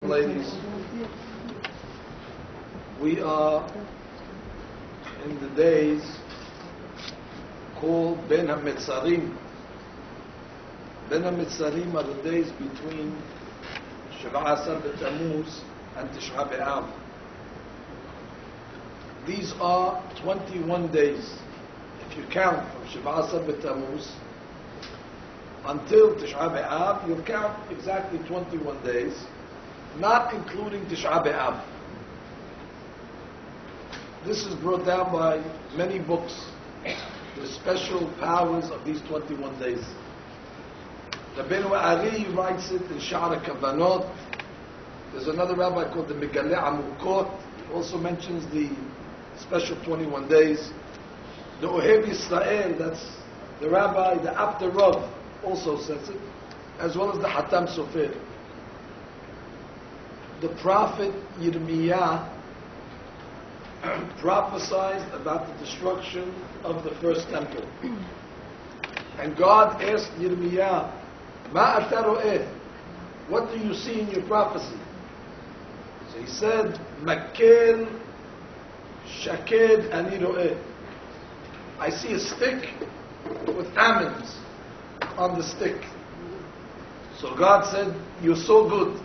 Ladies, we are in the days called Ben HaMetzarim. Ben HaMetzarim are the days between Shav'asar B'Tammuz and Tisha B'Av. These are 21 days. If you count from Shav'asar B'Tammuz until Tisha B'Av, you'll count exactly 21 days, not including Tisha B'Av. This is brought down by many books, the special powers of these 21 days. Rabbi Ari writes it in Sha'ar Kavanot. There's another rabbi called the Megaleh Amukot, also mentions the special 21 days. The Ohev Yisrael, that's the rabbi, the After Rav, also says it, as well as the Hatam Sofer. The prophet Yirmiyah prophesied about the destruction of the first temple. And God asked Yirmiyah, Ma ata ro'eh? What do you see in your prophecy? So he said, Makel shaked ani ro'eh. I see a stick with almonds on the stick. So God said, you're so good.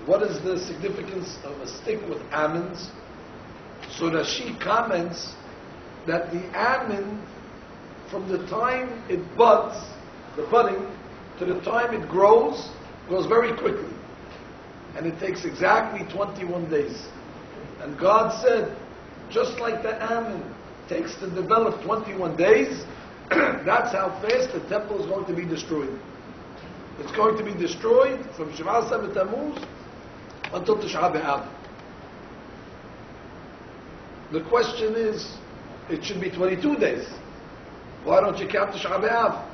What is the significance of a stick with almonds? So Rashi comments that the almond, from the time it buds, the budding, to the time it grows very quickly. And it takes exactly 21 days. And God said, just like the almond takes to develop 21 days, that's how fast the temple is going to be destroyed. It's going to be destroyed from Shav'asar B'Tammuz until Tisha B'Av. The question is, it should be 22 days. Why don't you count Tisha B'Av?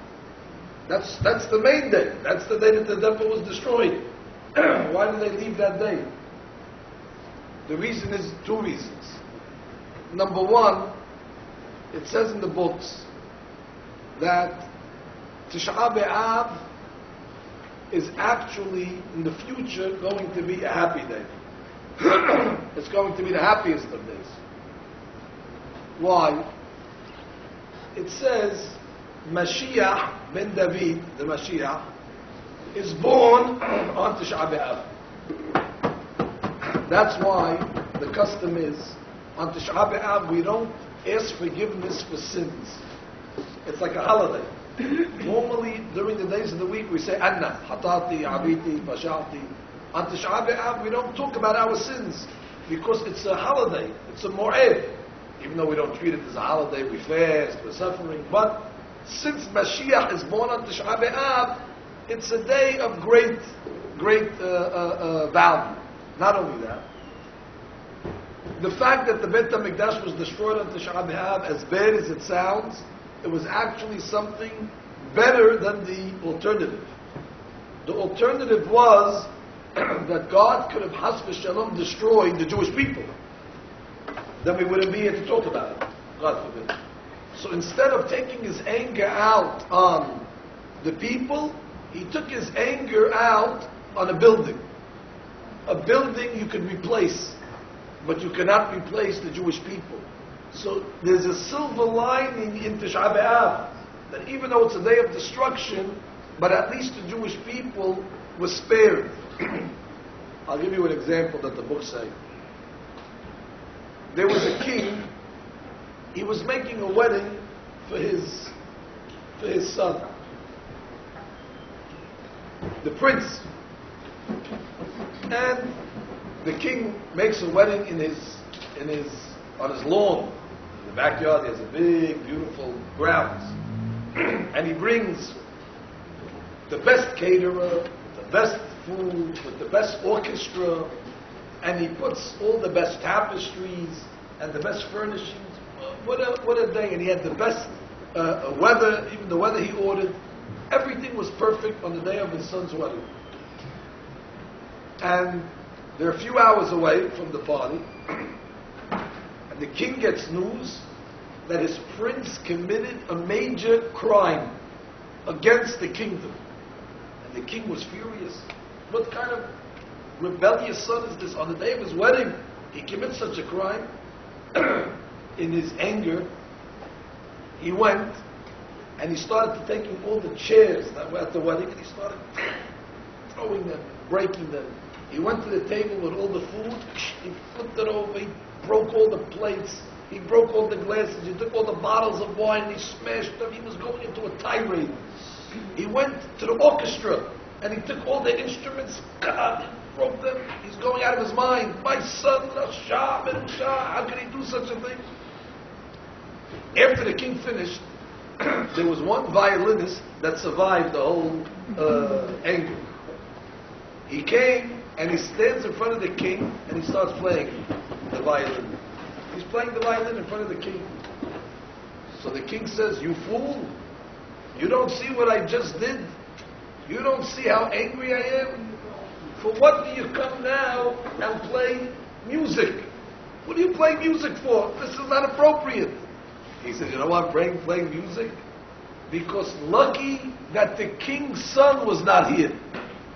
That's the main day. That's the day that the temple was destroyed. Why did they leave that day? The reason is two reasons. Number one, it says in the books that Tisha B'Av is actually in the future going to be a happy day. It's going to be the happiest of days. Why? It says Mashiach ben David, the Mashiach, is born on Tisha B'Av. That's why the custom is on Tisha B'Av we don't ask forgiveness for sins. It's like a holiday. Normally, during the days of the week, we say, Anna, Hatati, Abiti, Bashati. On Tisha B'Av, we don't talk about our sins, because it's a holiday, it's a mo'ed. Even though we don't treat it as a holiday, we fast, we're suffering. But since Mashiach is born on Tisha B'Av, it's a day of great value. Not only that, the fact that the Beit HaMikdash was destroyed on Tisha B'Av, as bad as it sounds, it was actually something better than the alternative. The alternative was that God could have Has v'Shalom destroyed the Jewish people. Then we wouldn't be here to talk about it. God forbid. So instead of taking his anger out on the people, he took his anger out on a building. A building you can replace, but you cannot replace the Jewish people. So there's a silver lining in Tisha B'Av, that even though it's a day of destruction, but at least the Jewish people were spared. I'll give you an example that the books say. There was a king, he was making a wedding for his son, the prince. And the king makes a wedding on his lawn. In the backyard, he has a big, beautiful grounds. And he brings the best caterer, the best food, with the best orchestra, and he puts all the best tapestries and the best furnishings. What a day. And he had the best weather, even the weather he ordered. Everything was perfect on the day of his son's wedding. And they're a few hours away from the party. The king gets news that his prince committed a major crime against the kingdom. And the king was furious. What kind of rebellious son is this? On the day of his wedding, he commits such a crime. In his anger, he went and he started taking all the chairs that were at the wedding and he started throwing them, breaking them. He went to the table with all the food, he flipped it over, he broke all the plates, he broke all the glasses, he took all the bottles of wine and he smashed them. He was going into a tirade. He went to the orchestra and he took all the instruments, God, he broke them. He's going out of his mind. My son, Rasha, how can he do such a thing? After the king finished, there was one violinist that survived the whole anger. He came and he stands in front of the king and he starts playing the violin. He's playing the violin in front of the king. So the king says, "You fool, you don't see what I just did? You don't see how angry I am? For what do you come now and play music? What are you playing music for? This is not appropriate." He said, "You know why I'm playing music? Because lucky that the king's son was not here.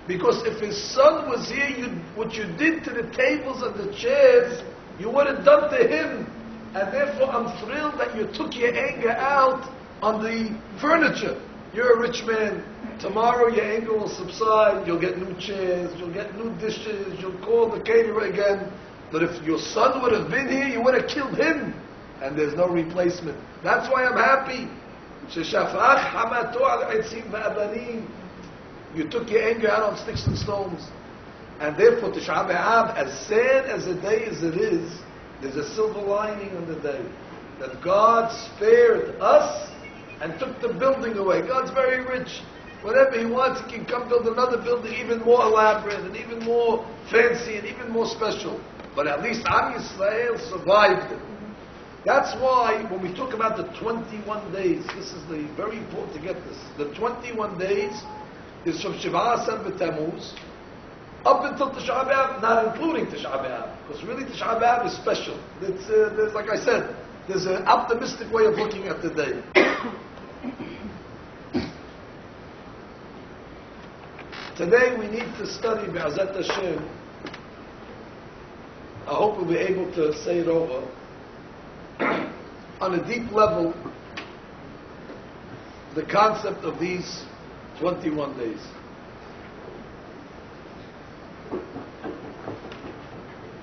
Because if his son was here, what you did to the tables and the chairs, you would have done to him. And therefore I'm thrilled that you took your anger out on the furniture. You're a rich man. Tomorrow your anger will subside. You'll get new chairs. You'll get new dishes. You'll call the caterer again. But if your son would have been here, you would have killed him. And there's no replacement. That's why I'm happy. You took your anger out on sticks and stones. And therefore, Tisha B'Av, as sad as a day as it is, there's a silver lining on the day. That God spared us and took the building away. God's very rich. Whatever He wants, He can come build another building even more elaborate and even more fancy and even more special. But at least Am Yisrael survived it. That's why when we talk about the 21 days, this is very important to get this. The 21 days is from Shiva Asar B'Tammuz up until Tisha B'Av, not including Tisha B'Av, because really Tisha B'Av is special. There's, like I said, there's an optimistic way of looking at the day. Today we need to study Be'ezrat Hashem. I hope we'll be able to say it over on a deep level, the concept of these 21 days.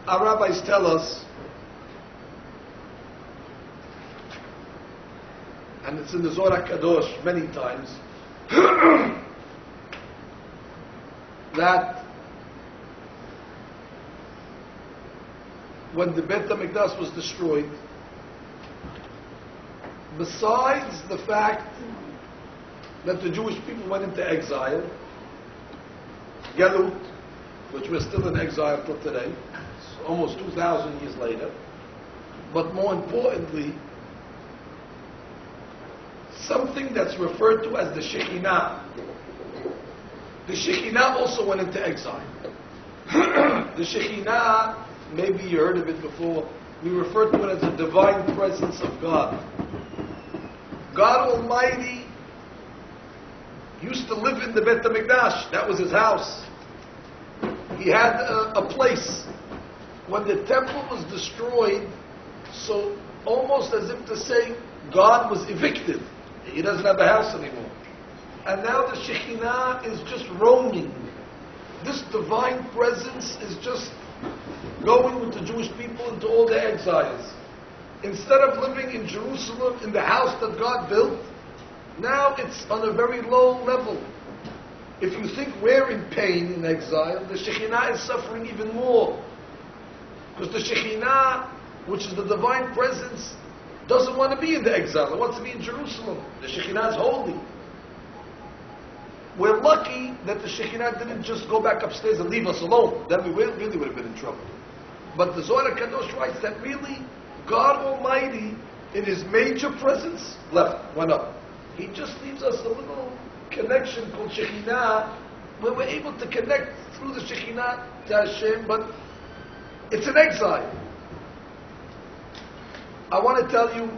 Our rabbis tell us, and it's in the Zohar Kadosh many times, that when the Beit HaMikdash was destroyed, besides the fact that the Jewish people went into exile, Galut, which we're still in exile till today, almost 2,000 years later, but more importantly, something that's referred to as the Shekhinah. The Shekhinah also went into exile. The Shekhinah, maybe you heard of it before, we refer to it as the divine presence of God. God Almighty used to live in the Beit HaMikdash. That was his house. He had a place. When the temple was destroyed, so almost as if to say, God was evicted. He doesn't have a house anymore. And now the Shekhinah is just roaming. This divine presence is just going with the Jewish people into all their exiles. Instead of living in Jerusalem, in the house that God built, now it's on a very low level. If you think we're in pain in exile, the Shekhinah is suffering even more. Because the Shekhinah, which is the divine presence, doesn't want to be in the exile. It wants to be in Jerusalem. The Shekhinah is holy. We're lucky that the Shekhinah didn't just go back upstairs and leave us alone. Then we really would have been in trouble. But the Zohar Kadosh writes that really, God Almighty, in His major presence, went up. He just leaves us a little connection called Shekhinah, where we're able to connect through the Shekhinah to Hashem, but it's an exile. I want to tell you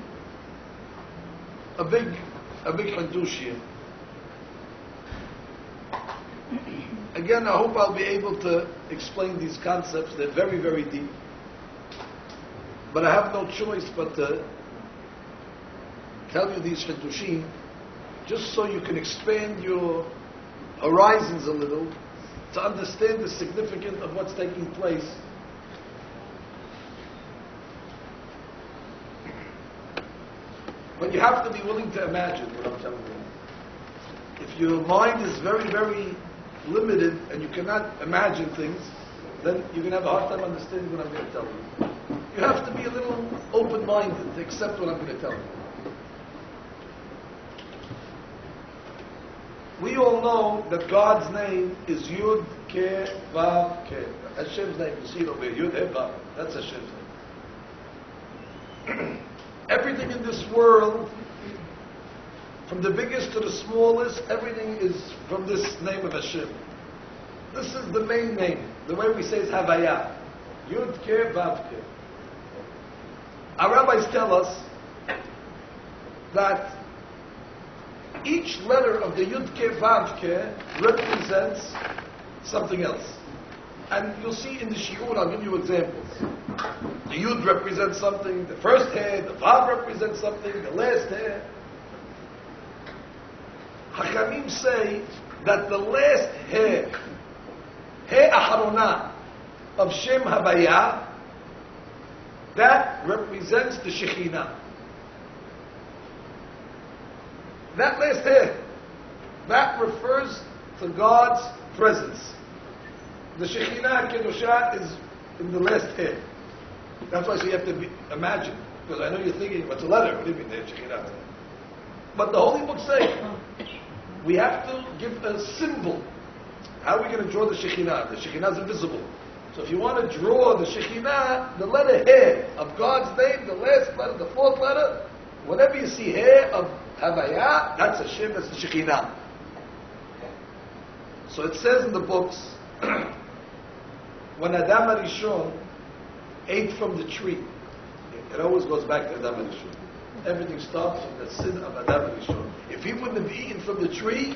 a big Hadush here. Again, I hope I'll be able to explain these concepts. They're very, very deep. But I have no choice but to tell you these Chidushim, just so you can expand your horizons a little, to understand the significance of what's taking place. But you have to be willing to imagine what I'm telling you. If your mind is very, very limited and you cannot imagine things, then you're going to have a hard time understanding what I'm going to tell you. You have to be a little open-minded to accept what I'm going to tell you. We all know that God's name is Yud Ke Vav Ke. Hashem's name, you see it over here, Yud He Vav. That's Hashem's name. Everything in this world, from the biggest to the smallest, everything is from this name of Hashem. This is the main name. The way we say is Havaya. Yud Ke Vav Ke. Our rabbis tell us that each letter of the Yud Ke Vav Ke represents something else. And you'll see in the Shiur, I'll give you examples. The Yud represents something, the first hair, the Vav represents something, the last hair. Hachamim say that the last hair, Hair Aharona of Shem Havaya, that represents the Shekhinah. That last hair, that refers to God's presence. The Shekhinah Kedoshah is in the last hair. That's why you have to imagine, because I know you're thinking, what's a letter? What do you mean, the Shekhinah? But the Holy Book says, we have to give a symbol. How are we going to draw the Shekhinah? The Shekhinah is invisible. So if you want to draw the Shekhinah, the letter He of God's name, the last letter, the fourth letter, whenever you see He of Havaya, that's Hashem, that's the Shekhinah. So it says in the books, when Adam HaRishon ate from the tree, it always goes back to Adam HaRishon. Everything starts from the sin of Adam HaRishon. If he wouldn't have eaten from the tree,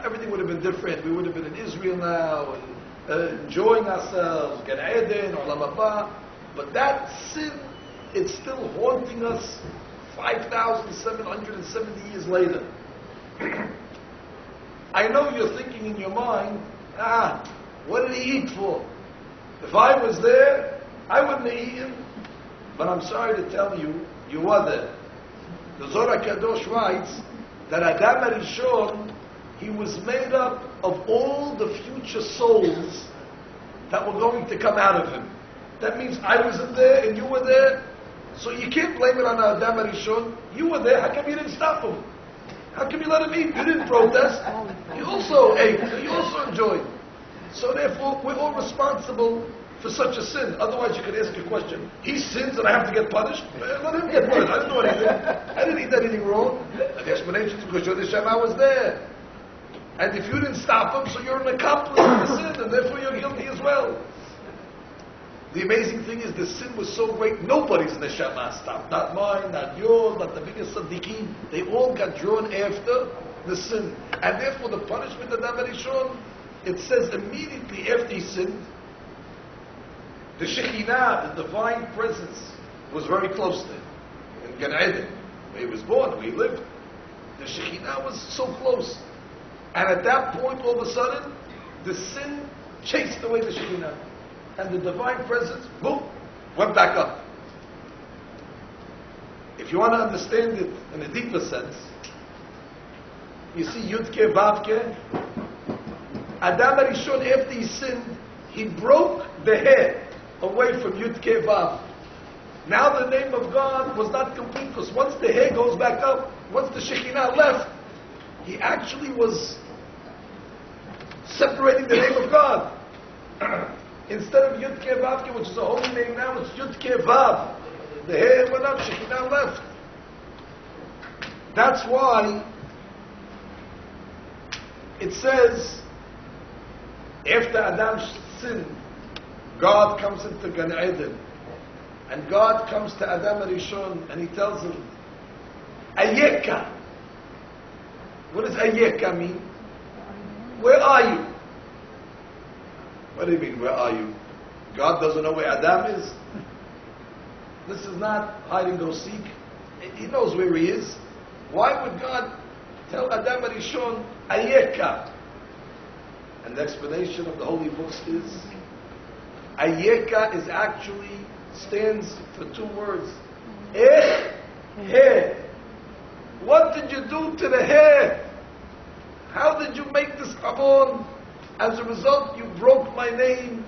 everything would have been different. We would have been in Israel now, and enjoying ourselves, Gan Eden, Olam Haba. But that sin, it's still haunting us 5,770 years later. I know you're thinking in your mind, what did he eat for? If I was there, I wouldn't have eaten. But I'm sorry to tell you, you were there. The Zohar Kadosh writes that Adam HaRishon, he was made up of all the future souls that were going to come out of him. That means I wasn't there and you were there. So you can't blame it on Adam HaRishon. You were there, how come you didn't stop him? How come you let him eat? You didn't protest. You also ate, you also enjoyed. So therefore, we're all responsible for such a sin. Otherwise you could ask a question. He sins and I have to get punished? Let him get punished. I didn't do anything. I didn't eat anything wrong. And the explanation is because Yod Hashem, I was there. And if you didn't stop him, so you're an accomplice of the sin, and therefore you're guilty as well. The amazing thing is the sin was so great, nobody's neshama stopped. Not mine, not yours, not the biggest tzaddikim. They all got drawn after the sin. And therefore the punishment of Adam HaRishon, it says immediately after he sinned, the Shekhinah, the divine presence, was very close to him. In Gan Eden, where he was born, where he lived. The Shekhinah was so close. And at that point, all of a sudden, the sin chased away the Shekhinah. And the divine presence, boom, went back up. If you want to understand it in a deeper sense, you see Yud Ke Vav Ke. Adam HaRishon, after he sinned, he broke the hair away from Yud Ke Vav. Now the name of God was not complete, because once the hair goes back up, once the Shekhinah left, he actually was separating the name of God. Instead of Yud Ke Vav Ke, which is a holy name now, it's Yud Ke Vav. The hair went up, Shekhinah left. That's why it says, after Adam sinned, God comes into Gan Eden. And God comes to Adam HaRishon and he tells him, Ayeka. What does Ayeka mean? Where are you? What do you mean, where are you? God doesn't know where Adam is? This is not hide and go seek. He knows where he is. Why would God tell Adam Arishon, Ayeka? And the explanation of the holy books is, Ayeka is actually stands for two words. Ech, he. What did you do to the hair? How did you make this kabon? As a result, you broke my name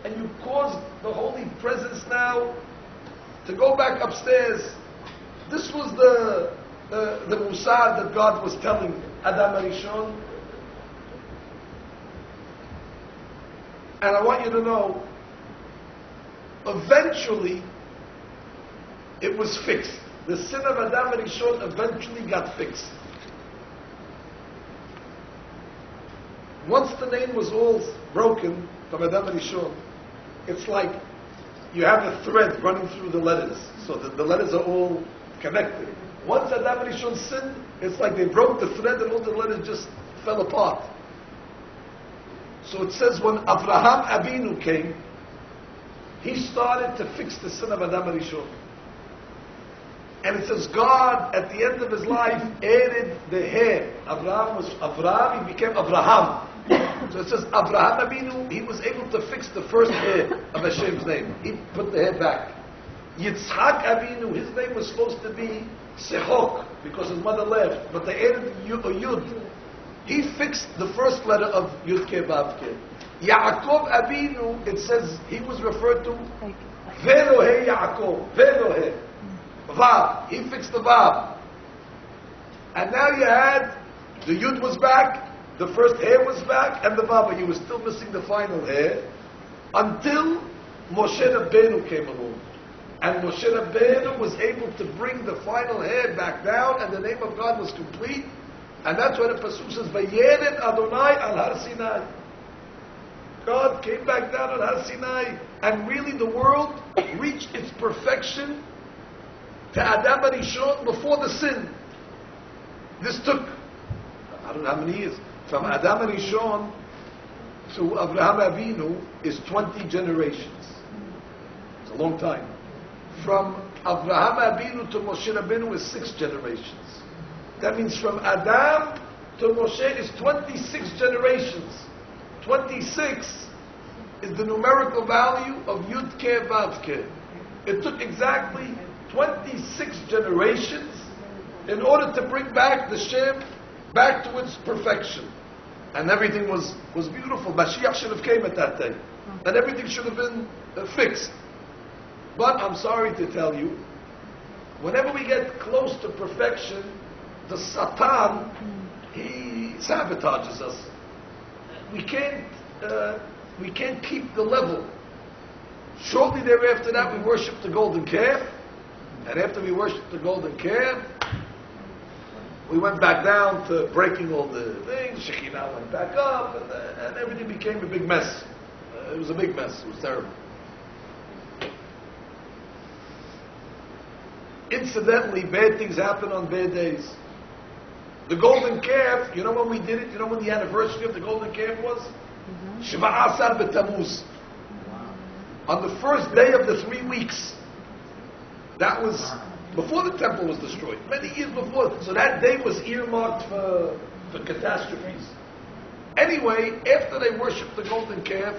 and you caused the holy presence now to go back upstairs. This was the Musar that God was telling Adam Arishon. And I want you to know, eventually, it was fixed. The sin of Adam Arishon eventually got fixed. Once the name was all broken from Adam Arishon, it's like you have a thread running through the letters, so that the letters are all connected. Once Adam Arishon sinned, it's like they broke the thread and all the letters just fell apart. So it says when Abraham Abinu came, he started to fix the sin of Adam Arishon. And it says God, at the end of his life, added the hair. Abraham was Abraham, he became Abraham. So it says Abraham Abinu, he was able to fix the first hair of Hashem's name. He put the hair back. Yitzhak Abinu, his name was supposed to be Sehok, because his mother left, but they added a Yud. He fixed the first letter of Yud Ke Vav Ke. Yaakov Abinu, it says he was referred to Velohe Yaakov, Velohe. Vav, he fixed the Vav. And now you had, the Yud was back, the first hair was back, and the Vav, but you were still missing the final hair, until Moshe Rabbeinu came along. And Moshe Rabbeinu was able to bring the final hair back down, and the name of God was complete. And that's why the Pasuk says, Vayered Adonai al Har Sinai. God came back down on Har Sinai, and really the world reached its perfection to Adam Arishon before the sin. This took, I don't know how many years, from Adam Arishon to Abraham Avinu is 20 generations. It's a long time. From Abraham Avinu to Moshe Rabbeinu is 6 generations. That means from Adam to Moshe is 26 generations. 26 is the numerical value of Yud Ke Vav Ke. It took exactly 26 generations in order to bring back the Shem back to its perfection. And everything was beautiful. Mashiach should have came at that day. And everything should have been fixed. But I'm sorry to tell you, whenever we get close to perfection, the Satan, he sabotages us. We can't keep the level. Shortly thereafter that, we worshiped the golden calf. And after we worshipped the golden calf, we went back down to breaking all the things. Shekinah went back up, and everything became a big mess. It was a big mess. It was terrible. Incidentally, bad things happen on bad days. The golden calf, you know when we did it? You know when the anniversary of the golden calf was? Shiva'asar b'Tammuz. On the first day of the 3 weeks. That was before the temple was destroyed, many years before. So that day was earmarked for catastrophes. Anyway, after they worshipped the golden calf,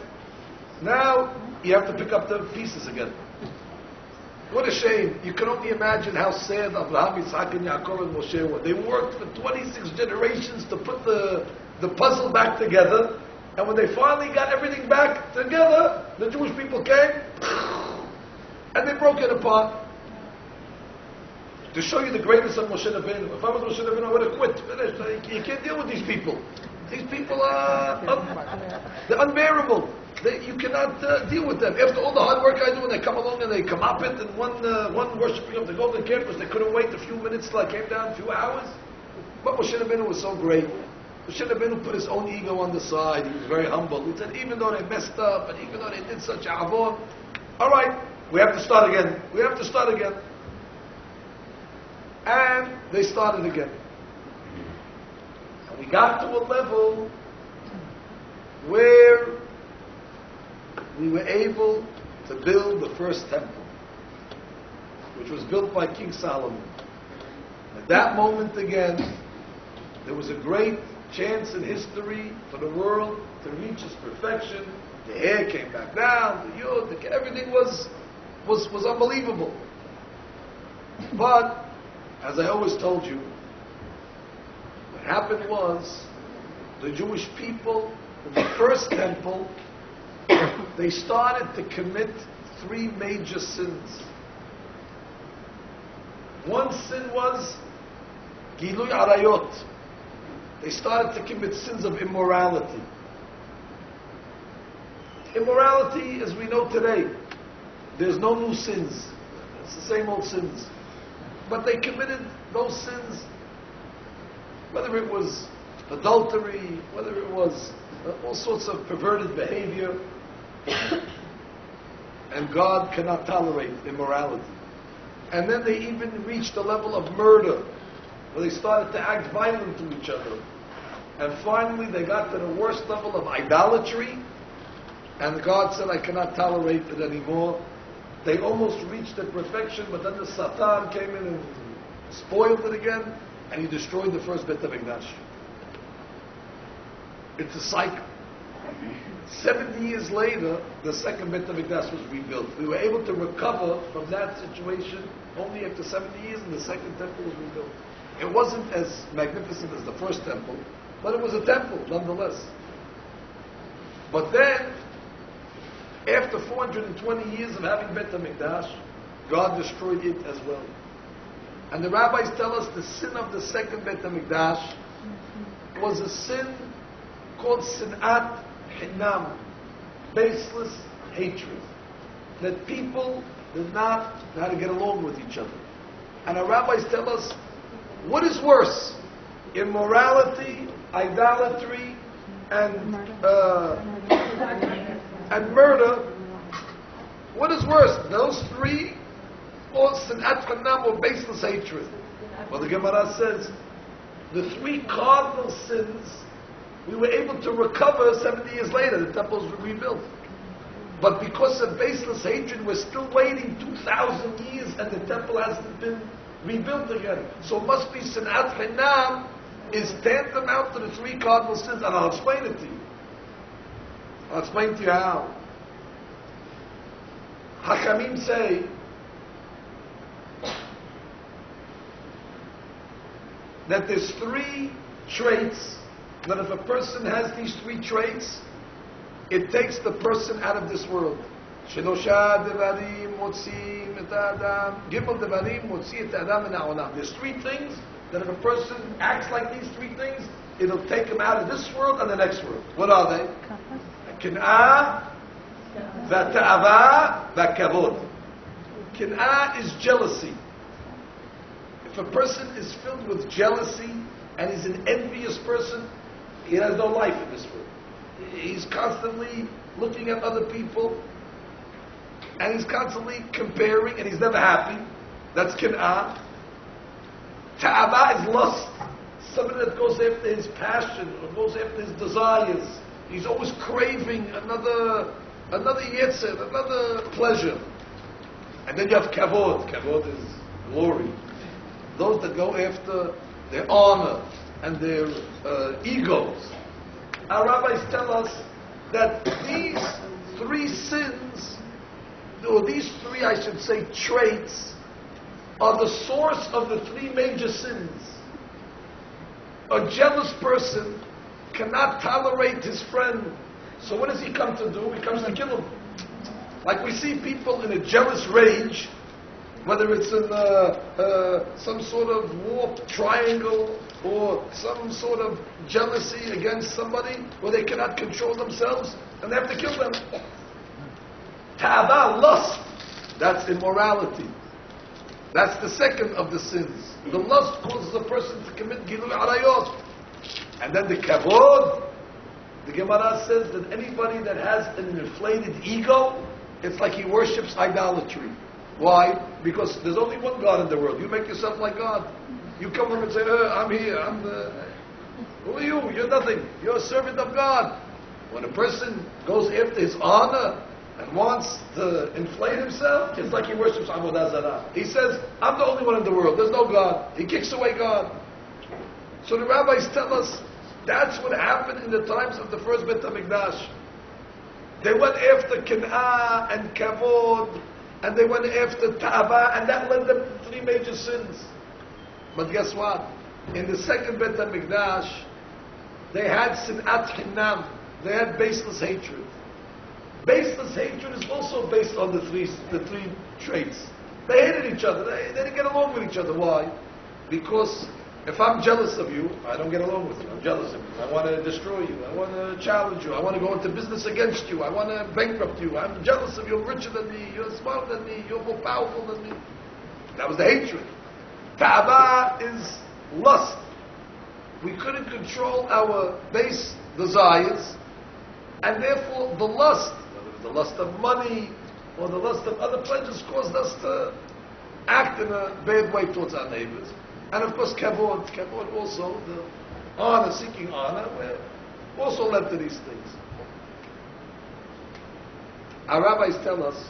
now you have to pick up the pieces again. What a shame. You can only imagine how sad Abraham, Yitzhak, and Yaakov and Moshe were. They worked for 26 generations to put the puzzle back together, and when they finally got everything back together, the Jewish people came, and they broke it apart. To show you the greatness of Moshe Rabbeinu. If I was Moshe Rabbeinu, I would have quit. Finished. You can't deal with these people. These people are they're unbearable. You cannot deal with them. After all the hard work I do, when they come along and they come up it, and one worshipping of the golden calf, because they couldn't wait a few minutes till I came down, a few hours. But Moshe Rabbeinu was so great. Moshe Rabbeinu put his own ego on the side. He was very humble. He said, even though they messed up, and even though they did such avon, all right, we have to start again. We have to start again. And they started again. And we got to a level where we were able to build the first temple, which was built by King Solomon. At that moment again, there was a great chance in history for the world to reach its perfection. The hair came back down, the yod, everything was unbelievable. But, as I always told you, what happened was, the Jewish people, in the first temple, they started to commit 3 major sins. One sin was Gilui Arayot. They started to commit sins of immorality. Immorality, as we know today, there's no new sins. It's the same old sins. But they committed those sins, whether it was adultery, whether it was all sorts of perverted behavior. And God cannot tolerate immorality. And then they even reached the level of murder, where they started to act violent to each other. And finally they got to the worst level of idolatry, and God said, I cannot tolerate it anymore. They almost reached their perfection, but then the Satan came in and spoiled it again, and he destroyed the first Beit HaMikdash. It's a cycle. 70 years later, the second Beit HaMikdash was rebuilt. We were able to recover from that situation only after 70 years, and the second temple was rebuilt. It wasn't as magnificent as the first temple, but it was a temple nonetheless. But then, after 420 years of having Beit HaMikdash, God destroyed it as well. And the rabbis tell us the sin of the second Beit HaMikdash was a sin called Sinat Hinam, baseless hatred. That people did not know how to get along with each other. And our rabbis tell us, what is worse? Immorality, idolatry, and murder. What is worse? Those 3, or Sinat Hinam, or baseless hatred. Well, the Gemara says, the 3 cardinal sins we were able to recover 70 years later. The temples were rebuilt. But because of baseless hatred, we're still waiting 2,000 years and the temple hasn't been rebuilt again. So it must be Sinat Hinam is tantamount to the 3 cardinal sins. And I'll explain it to you. I'll explain to you how. Hachamim say that there's 3 traits that if a person has these 3 traits, it takes the person out of this world. Shelosha devarim motziim et ha'adam. Gimel devarim motzi et ha'adam min ha'olam. There's 3 things that if a person acts like these 3 things, it'll take him out of this world and the next world. What are they? Kin'ah, v'ta'ava, v'kavod. Kin'ah is jealousy. If a person is filled with jealousy and is an envious person, he has no life in this world. He's constantly looking at other people, and he's constantly comparing, and he's never happy. That's kin'ah. Ta'aba is lust. Somebody that goes after his passion, or goes after his desires. He's always craving another yetzer, another pleasure. And then you have kavod. Kavod is glory. Those that go after their honor and their egos. Our rabbis tell us that these 3 sins, or these 3, I should say, traits, are the source of the 3 major sins. A jealous person cannot tolerate his friend. So what does he come to do? He comes to kill him. Like we see people in a jealous rage, whether it's in some sort of warped triangle or some sort of jealousy against somebody where they cannot control themselves and they have to kill them. Ta'aba, lust, that's immorality. That's the second of the sins. The lust causes a person to commit Gilui Arayot. And then the kavod, the Gemara says that anybody that has an inflated ego, it's like he worships idolatry. Why? Because there's only one God in the world. You make yourself like God. You come from and say, I'm here, who are you? You're nothing. You're a servant of God. When a person goes after his honor, and wants to inflate himself, it's like he worships Avodah Zarah. He says, I'm the only one in the world, there's no God. He kicks away God. So the rabbis tell us, that's what happened in the times of the first Beit HaMikdash. They went after Kin'ah and Kavod, and they went after Ta'ava, and that led them to 3 major sins. But guess what? In the second Beit HaMikdash, they had Sinat Chinam. They had baseless hatred. Baseless hatred is also based on the three traits. They hated each other. They didn't get along with each other. Why? Because if I'm jealous of you, I don't get along with you. I'm jealous of you. I want to destroy you. I want to challenge you. I want to go into business against you. I want to bankrupt you. I'm jealous of you. You're richer than me. You're smarter than me. You're more powerful than me. That was the hatred. Ta'aba is lust. We couldn't control our base desires, and therefore the lust, whether it's the lust of money or the lust of other pleasures, caused us to act in a bad way towards our neighbors. And of course, kavod also, the honor, seeking honor, also led to these things. Our rabbis tell us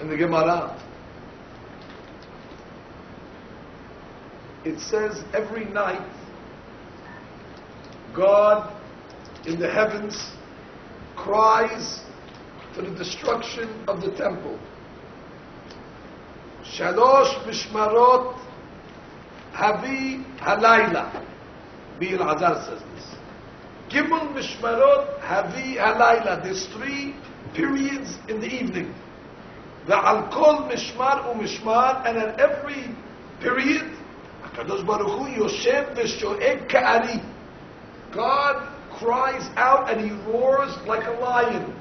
in the Gemara, it says every night God in the heavens cries for the destruction of the temple. Shalosh mishmarot havi halayla. Bir Azar says this. Gimel mishmarot havi halayla. There's 3 periods in the evening. Ve'al kol mishmar u'mishmar, and at every period, HaKadosh Baruch Hu yoshev v'sho'eg ka'ari. God cries out and he roars like a lion.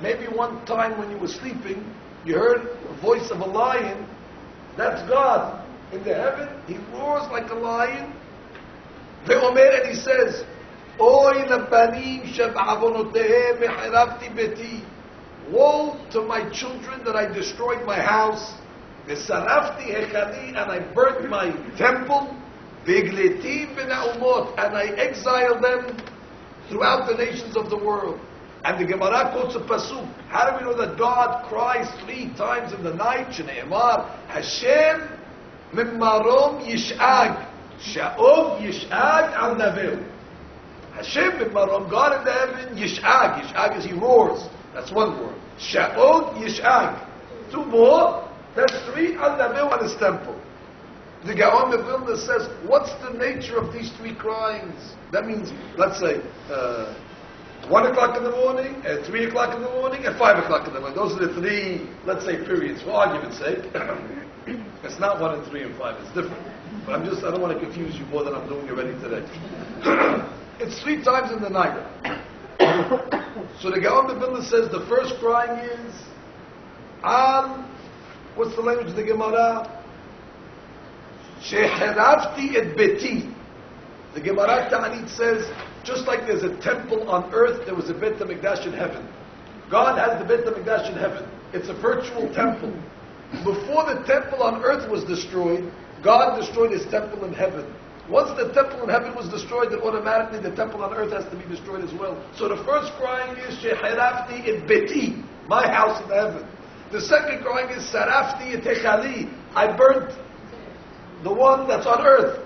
Maybe one time when you were sleeping, you heard the voice of a lion. That's God. In the heaven, he roars like a lion. Ve'omer, and he says, Oy lebanim sheb'avonotehem me'harabti beti. Woe to my children that I destroyed my house. Ve'sarafti hechali, and I burnt my temple. Ve'gletim b'na'umot, and I exiled them throughout the nations of the world. And the Gemara quotes a pasuk. How do we know that God cries 3 times in the night? Shneimar, Hashem mimmarom yish'ag, sha'ov yish'ag al navel. Hashem mimmarom, God in the heaven, yish'ag. Yish'ag is he roars. That's one word. Sha'ov yish'ag. 2 more. That's 3 al navel on his temple. The Gaon of Vilna says, what's the nature of these 3 cryings? That means, let's say, 1 o'clock in the morning, at 3 o'clock in the morning, at 5 o'clock in the morning. Those are the 3, let's say, periods, for argument's sake. It's not 1 and 3 and 5, it's different. But I don't want to confuse you more than I'm doing already today. It's 3 times in the night. So the Gaon of Vilna says the first crying is, what's the language of the Gemara? Sheherafti et beti. The Gemara Ta'anit says, just like there's a temple on earth, there was a Beit HaMikdash in heaven. God has the Beit HaMikdash in heaven. It's a virtual temple. Before the temple on earth was destroyed, God destroyed his temple in heaven. Once the temple in heaven was destroyed, then automatically the temple on earth has to be destroyed as well. So the first crying is, Sheherafti et beti, my house in heaven. The second crying is, Sarafti et echali, I burnt the one that's on earth.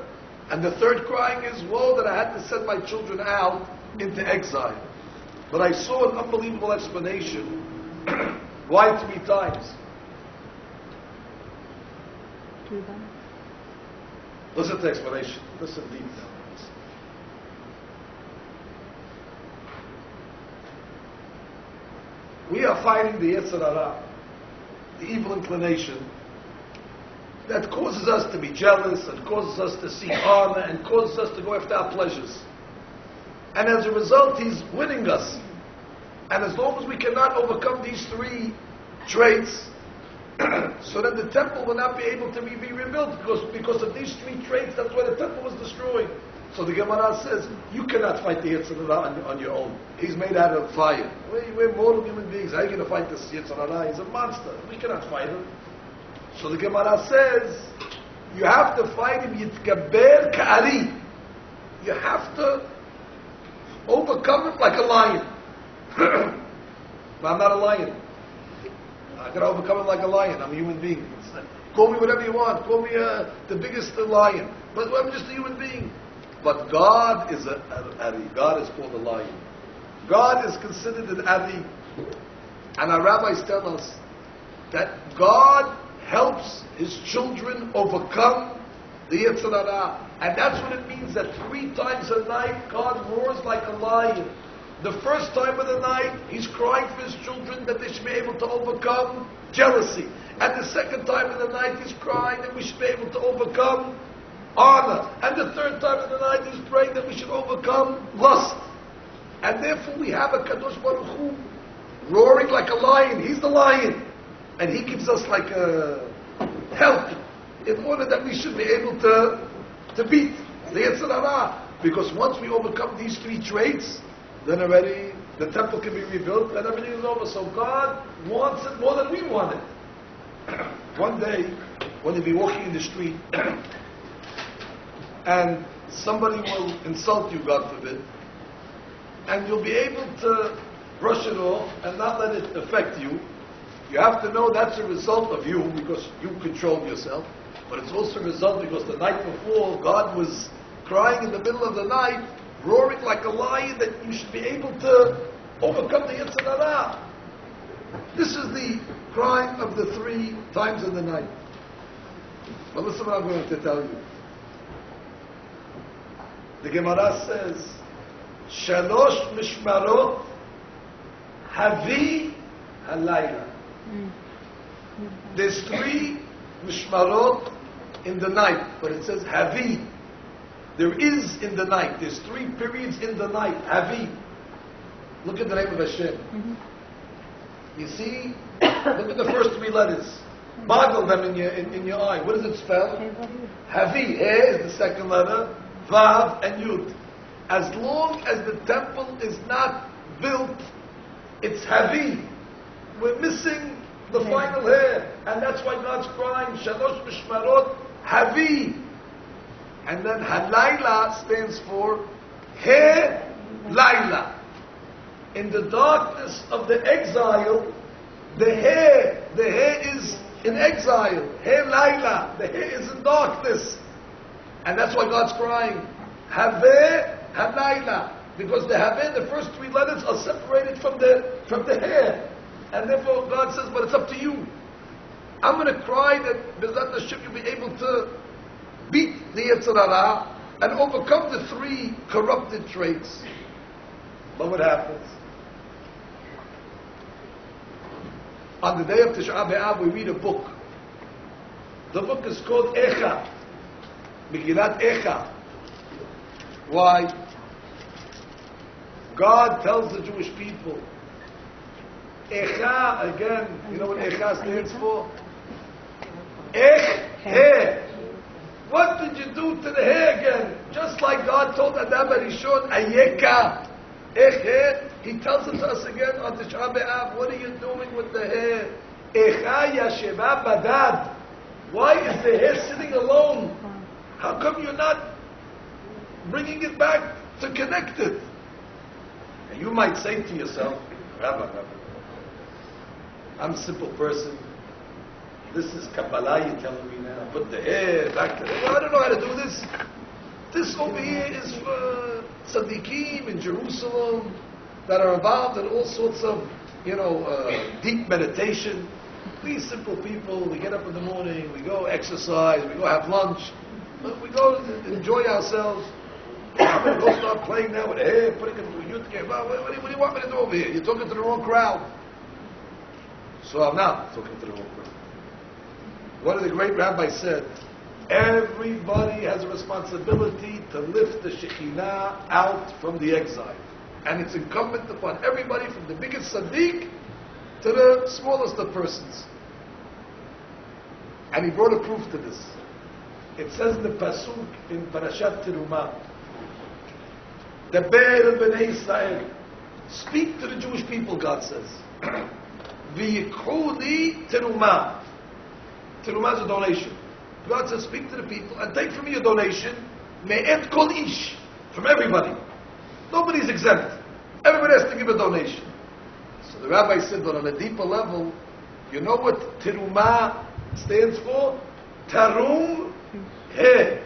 And the third crying is, woe that I had to send my children out into exile. But I saw an unbelievable explanation. Why 3 times? Listen to the explanation. Listen deep now. We are fighting the Yetzer Hara, the evil inclination, that causes us to be jealous and causes us to seek honor and causes us to go after our pleasures. And as a result, he's winning us. And as long as we cannot overcome these 3 traits, so then the temple will not be able to be rebuilt because of these 3 traits. That's why the temple was destroyed. So the Gemara says, you cannot fight the Yetzer Hara on your own. He's made out of fire. We're mortal human beings. How are you going to fight this Yetzer Hara? He's a monster. We cannot fight him. So the Gemara says, you have to fight him, yitkaber ka'ari. You have to overcome him like a lion. But I'm not a lion. I can overcome him like a lion. I'm a human being. Call me whatever you want. Call me the biggest lion. But I'm just a human being. But God is an Ari. God is called a lion. God is considered an Ari. And our rabbis tell us that God helps His children overcome the Yetzer Hara. And that's what it means that 3 times a night God roars like a lion. The first time of the night, He's crying for His children that they should be able to overcome jealousy. And the second time of the night, He's crying that we should be able to overcome honor. And the third time of the night, He's praying that we should overcome lust. And therefore we have a Kadosh Baruch Hu roaring like a lion. He's the lion. And He gives us like a help in order that we should be able to beat the Yetzer Hara. Because once we overcome these 3 traits, then already the temple can be rebuilt and everything is over. So God wants it more than we want it. One day, when you'll be walking in the street, and somebody will insult you, God forbid, and you'll be able to brush it off and not let it affect you. You have to know that's a result of you, because you controlled yourself, but it's also a result because the night before, God was crying in the middle of the night, roaring like a lion, that you should be able to overcome the Yetzer Hara. This is the crying of the 3 times in the night. But listen what I'm going to tell you. The Gemara says, Shalosh mishmarot havi halayla. There's 3 mishmarot in the night, but it says havi. There is in the night. There's 3 periods in the night. Havi. Look at the name of Hashem. You see, look at the first 3 letters. Boggle them in your eye. What does it spell? Havi. He is the second letter. Vav and Yud. As long as the temple is not built, it's Havi. We're missing the final hair. And that's why God's crying, Shalosh Mishmarot Havi. And then Halayla stands for He Laila. In the darkness of the exile, the He is in exile. He Laila. The He is in darkness. And that's why God's crying, Haveh Halayla. Because the Haveh, the first 3 letters, are separated from the hair. And therefore God says, but it's up to you. I'm going to cry that B'ezrat Hashem you'll be able to beat the Yetzer Hara and overcome the 3 corrupted traits. But what happens? On the day of Tisha B'Av, we read a book. The book is called Echa. Megillat Echa. Why? God tells the Jewish people, Echa, again, you know what Echa stands for? Ech, hair. What did you do to the hair again? Just like God told Adam Arishon, Ayeka, Ech, hair. He tells it to us again on Tisha B'Av, what are you doing with the hair? Echa yasheva badad. Why is the hair sitting alone? How come you're not bringing it back to connect it? And you might say to yourself, Rabbi, I'm a simple person. This is Kabbalah you're telling me now. Put the hair back to the hair. I don't know how to do this. This over here is for tzaddikim in Jerusalem that are involved in all sorts of, deep meditation. We simple people, we get up in the morning, we go exercise, we go have lunch, we go enjoy ourselves. I'm going to go start playing now with the hair, putting it into a youth game. What do you want me to do over here? You're talking to the wrong crowd. So I'm not talking to the wrong crowd. One of the great rabbis said, everybody has a responsibility to lift the Shekinah out from the exile. And it's incumbent upon everybody from the biggest tzaddik to the smallest of persons. And he brought a proof to this. It says in the Pasuk in Parashat Terumah, the Be'er B'nai Israel, speak to the Jewish people, God says. V'yikhu li terumah. Terumah is a donation. God says, speak to the people and take from me a donation, me'et kol ish, from everybody. Nobody's exempt. Everybody has to give a donation. So the rabbi said, but on a deeper level, you know what terumah stands for? Tarum he.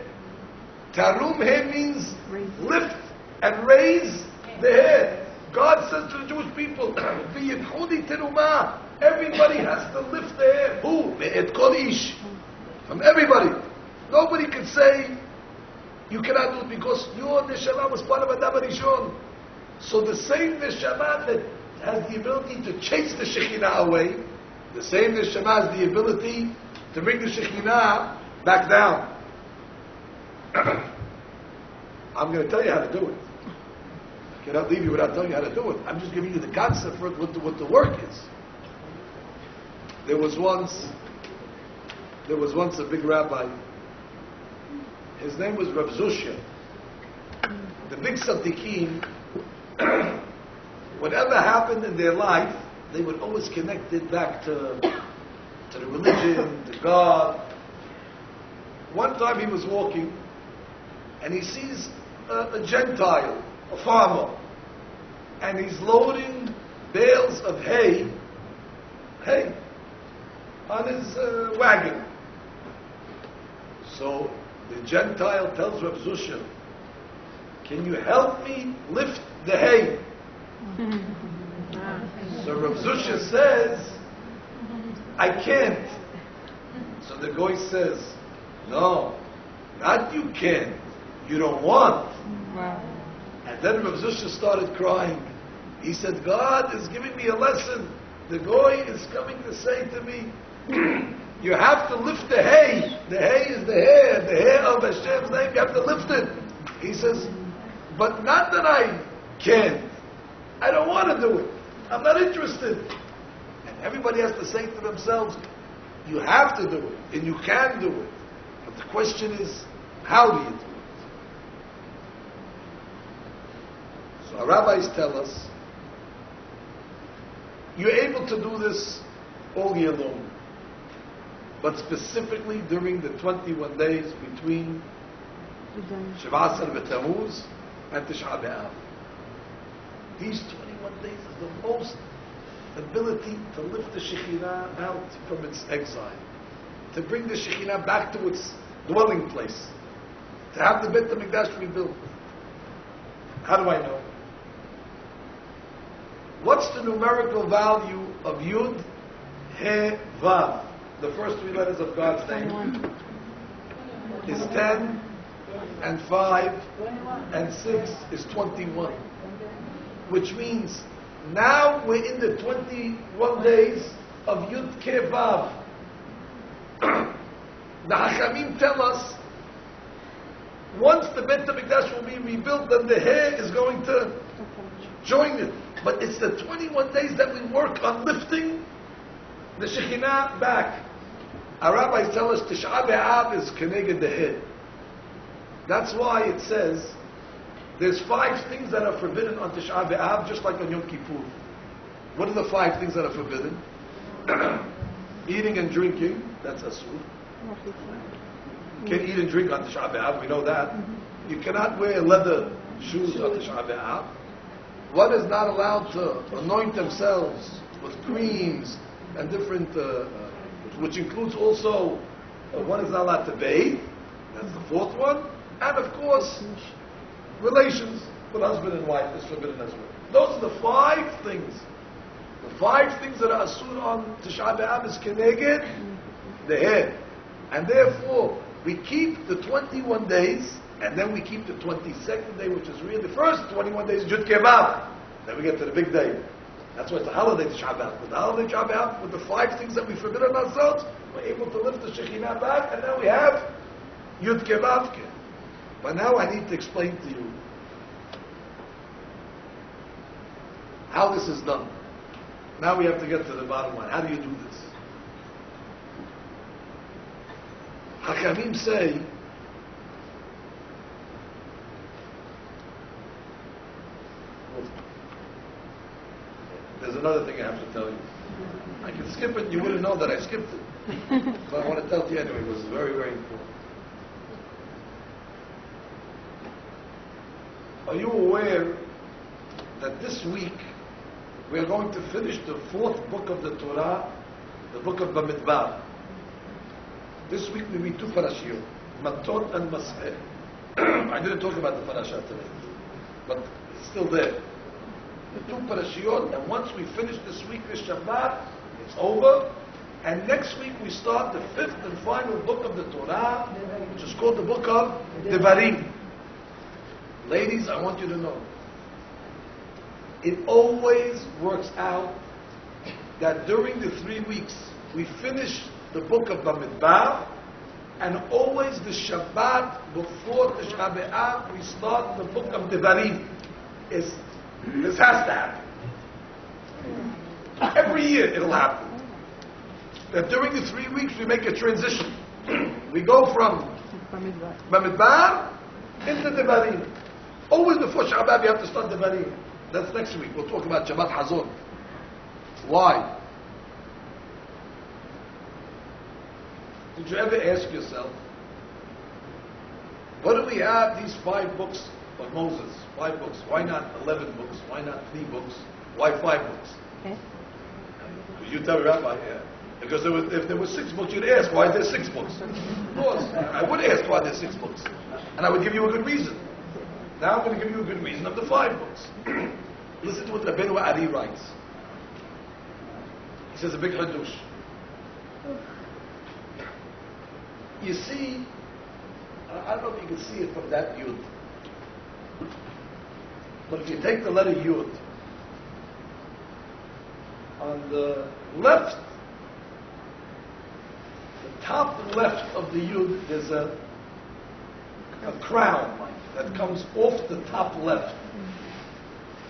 Tarum he means lift and raise the head. God says to the Jewish people, "V'yidchuni terumah." Everybody has to lift their head. Who? Me'et kol ish. From everybody. Nobody can say you cannot do it because your neshama was part of Adam Rishon. So the same neshama that has the ability to chase the Shekhinah away, the same neshama has the ability to bring the Shekhinah back down. I'm going to tell you how to do it. I cannot leave you without telling you how to do it. I'm just giving you the concept for what the work is. There was once a big rabbi. His name was Rav Zusha. The big tzaddikim, whatever happened in their life, they would always connect it back to the religion, to God. One time he was walking, and he sees a Gentile, a farmer, and he's loading bales of hay on his wagon. So the Gentile tells Rav Zusha, "Can you help me lift the hay?" So Rav Zusha says, "I can't." So the guy says, "No, not you can't. You don't want." And then Rav Zusha started crying. He said, "God is giving me a lesson. The guy is coming to say to me, you have to lift the hay. The hay is the hair of Hashem's name. You have to lift it." He says, "But not that I can't. I don't want to do it. I'm not interested." And everybody has to say to themselves, you have to do it, and you can do it. But the question is, how do you do it? So our rabbis tell us, you're able to do this all year long, but specifically during the 21 days between Shivasar B'Tammuz and Tisha B'Av. These 21 days is the most ability to lift the Shekhinah out from its exile, to bring the Shekhinah back to its dwelling place, to have the Beit HaMikdash rebuilt. How do I know? What's the numerical value of Yud, He, Vav? The first three letters of God's name is 10, and 5, and 6 is 21. Which means now we're in the 21 days of Yud, Ke, Vav. The Hachamim tell us, once the Beit HaMikdash will be rebuilt, then the He is going to join it. But it's the 21 days that we work on lifting the Shekhinah back. Our rabbis tell us Tisha B'Av is Keneged the He. That's why it says there's 5 things that are forbidden on Tisha B'Av, just like on Yom Kippur. What are the 5 things that are forbidden? Eating and drinking, that's asur. You can't eat and drink on Tisha B'Av, we know that. You cannot wear leather shoes on Tisha B'Av. One is not allowed to anoint themselves with creams and different, which includes also, one is not allowed to bathe, that's the 4th one, and of course, relations with husband and wife is forbidden as well. Those are the 5 things. The 5 things that are asur on Tisha B'Av is keneged the head. And therefore, we keep the 21 days, and then we keep the 22nd day, which is really the first 21 days, Yud Ke Vav. Then we get to the big day. That's why it's a holiday Tisha B'Av. With the holiday Tisha B'Av, with the 5 things that we forbid on ourselves, we're able to lift the Shekhinah back, and now we have Yud Ke Vav. But now I need to explain to you how this is done. Now we have to get to the bottom line. How do you do this? Hakamim say, there's another thing I have to tell you. I can skip it, you wouldn't know that I skipped it. But I want to tell you anyway, it was very, very important. Are you aware that this week we are going to finish the 4th book of the Torah, the book of Bamidbar. This week we read 2 parashiyot, Matot and Mas'eh. I didn't talk about the parasha today, but it's still there. The 2 parashiyot, and once we finish this week, this Shabbat, it's over. And next week we start the 5th and final book of the Torah, which is called the book of Devarim. Ladies, I want you to know, it always works out that during the 3 weeks we finish the book of Bamidbar, and always the Shabbat before Tisha B'Av we start the book of Devarim. This has to happen. Every year it'll happen. That during the 3 weeks we make a transition. We go from Bamidbar into Devarim. Always before Shabbat we have to start Devarim. That's next week. We'll talk about Shabbat Hazon. Why? Did you ever ask yourself, what do we have these 5 books of Moses? 5 books. Why not 11 books? Why not 3 books? Why 5 books? Okay. You tell Rabbi, yeah. Because if there were 6 books, you'd ask, why are there 6 books? Of course. I would ask why there's 6 books. And I would give you a good reason. Now I'm going to give you a good reason of the 5 books. Listen to what Rabbi Ari writes. He says a big hadush. You see, I don't know if you can see it from that yud. But if you take the letter yud, on the left, the top left of the yud, there's a crown that comes off the top left.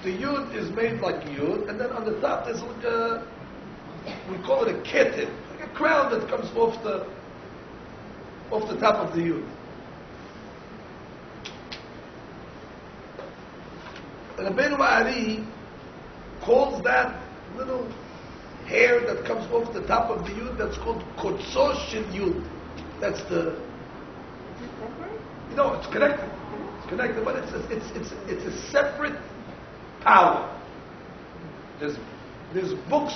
The yud is made like a yud, and then on the top there's like a, we call it a ketet, like a crown that comes off the top of the yud. And Rabbeinu Ari calls that little hair that comes off the top of the yud, that's called kotzo shel yud. That's the, it's connected. It's connected, but it's a separate power. There's books,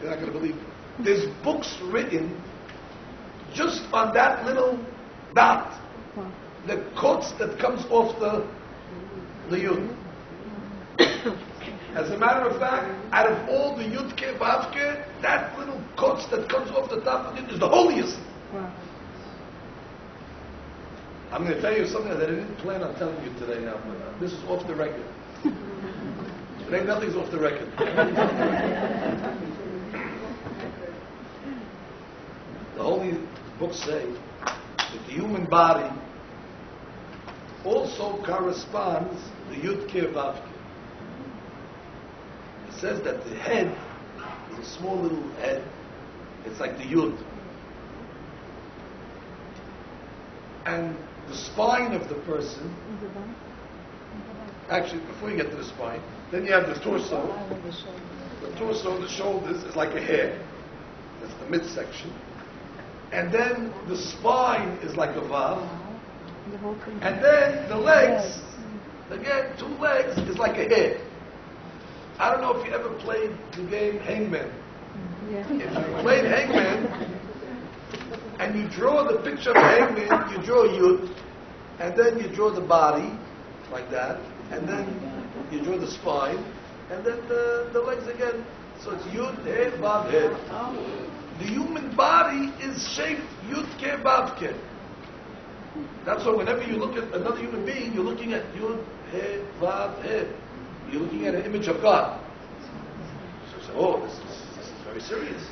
you're not going to believe it. There's books written just on that little dot, the quotes that comes off the yud. As a matter of fact, out of all the yud ke vavke, that little quotes that comes off the top of it is the holiest. I'm going to tell you something that I didn't plan on telling you today now, but this is off the record. Today nothing's off the record. The holy books say that the human body also corresponds to Yud Ke Vav Ke. It says that the head is a small little head. It's like the Yud. And the spine of the person, actually before you get to the spine, then you have the torso. The torso, the shoulders is like a hair. That's the midsection. And then the spine is like a vav. And then the legs, again, 2 legs is like a head. I don't know if you ever played the game Hangman. Yeah. If you played Hangman, and you draw the picture of Hangman, you draw Yud, and then you draw the body, like that, and then you draw the spine, and then the legs again. So it's Yud, Head, Vav, Head. The human body is shaped Yud Ke Vav Ke. That's why whenever you look at another human being, you're looking at Yud, He, Vav, He. You're looking at an image of God. So you say, oh, this is very serious.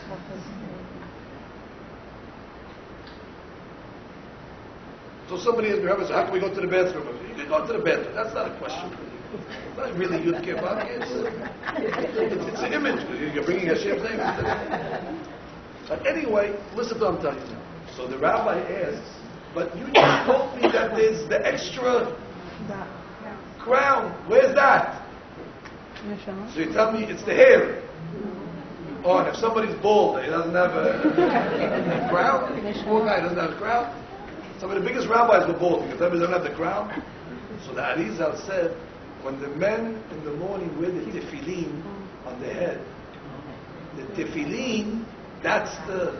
So somebody has said, how can we go to the bathroom? You can go to the bathroom. That's not a question. It's not really Yud Ke Vav Ke. It's an image. You're bringing Hashem's name. But anyway, listen to what I'm telling you now. So the rabbi asks, but you just told me that there's the extra crown. Where's that? So you tell me it's the hair. Oh, and if somebody's bald, he doesn't have a crown? Poor guy doesn't have a crown? Some of the biggest rabbis were bald because they don't have the crown. So the Arizal said, when the men in the morning wear the tefillin on their head, the tefillin, that's the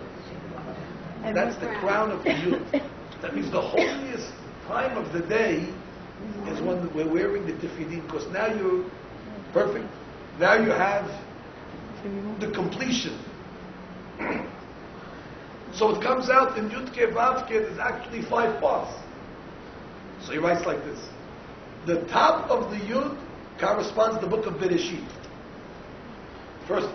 crown of the youth. That means the holiest time of the day is when we're wearing the tefillin, because now you're perfect. Now you have the completion. So it comes out in Yud Ke Vav Ke, there's actually 5 parts. So he writes like this. The top of the Yud corresponds to the book of Bereshit. First,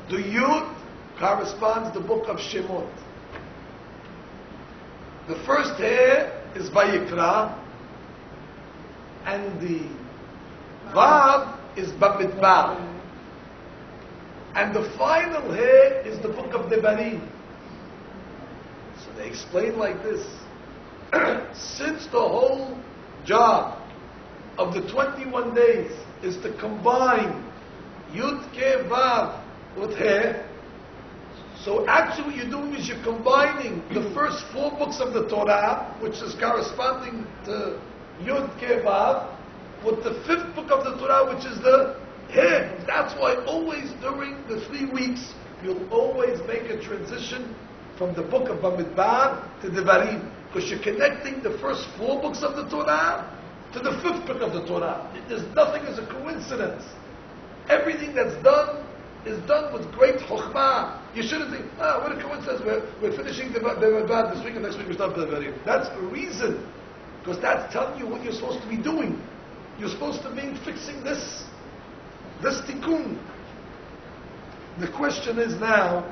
the Yud corresponds to the book of Shemot. The first hair is Vayikra, and the Vav is Bamidbar. And the final hair is the book of Devarim. So they explain like this. Since the whole job of the 21 days is to combine Yud Ke Vav with hair, so actually what you're doing is you're combining the first 4 books of the Torah, which is corresponding to Yud Ke Vav, with the 5th book of the Torah, which is the hair. That's why always during the 3 weeks, you'll always make a transition from the book of Bamidbar to Devarim, because you're connecting the first 4 books of the Torah to the 5th book of the Torah. There's nothing as a coincidence. Everything that's done is done with great chokhmah. You shouldn't think, what a coincidence, we're finishing the Bamidbar this week and next week we start the Devarim. That's a reason, because that's telling you what you're supposed to be doing. You're supposed to be fixing this tikkun. The question is now,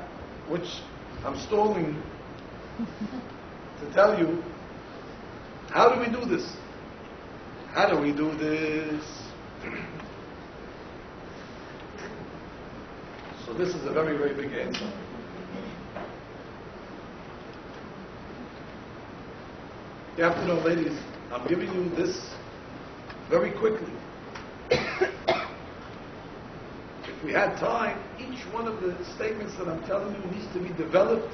which I'm stalling to tell you, how do we do this? How do we do this? So this is a very, very big answer. You have to know, ladies, I'm giving you this very quickly. If we had time, each one of the statements that I'm telling you needs to be developed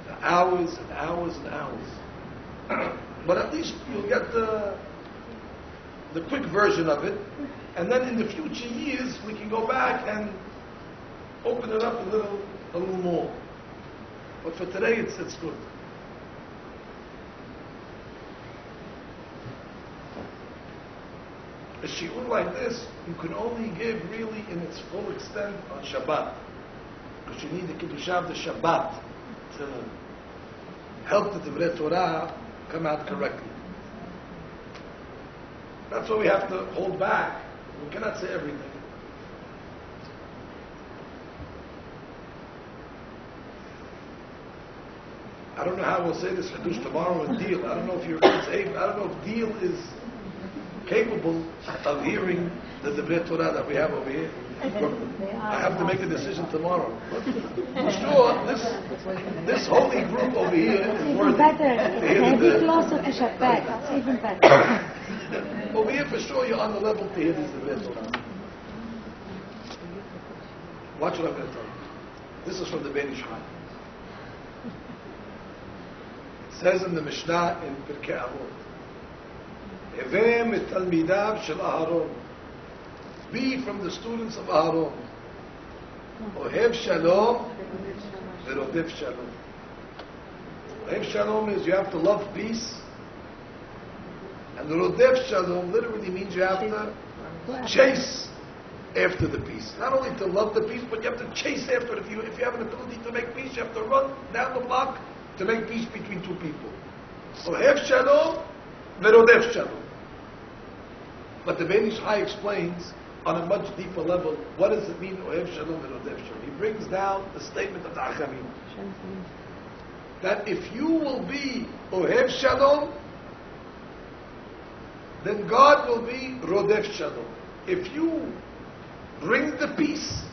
for hours and hours and hours. But at least you'll get the quick version of it, and then in the future years we can go back and open it up a little more. But for today it's good. A shiur like this, you can only give really in its full extent on Shabbat. Because you need the Kiddushah of the Shabbat to help the Divrei Torah come out correctly. That's why we have to hold back. We cannot say everything. I don't know how we'll say this Kiddush tomorrow in Deal. I don't know if I don't know if Deal is capable of hearing the Divrei Torah that we have over here. I have to make a decision tomorrow. But for sure, this holy group over here is worthy. Maybe closer to Shabbat. It's even better. Over here, for sure, you're on the level to hear this Divrei Torah. Watch what I'm going to tell you. This is from the Ben Ish Chai. It says in the Mishnah in Pirkei Avot, Heveh mitalmidav shel Aharon. Be from the students of Aharon. Ohev shalom verodef shalom. Ohev shalom is you have to love peace. And the rodef shalom literally means you have to chase after the peace. Not only to love the peace, but you have to chase after it. If you have an ability to make peace, you have to run down the block to make peace between 2 people. Ohev shalom verodef shalom. But the Ben Ish Chai explains on a much deeper level, what does it mean, Ohev Shalom and Rodef Shalom? He brings down the statement of the Achamim. That if you will be Ohev Shalom, then God will be Rodef Shalom. If you bring the peace,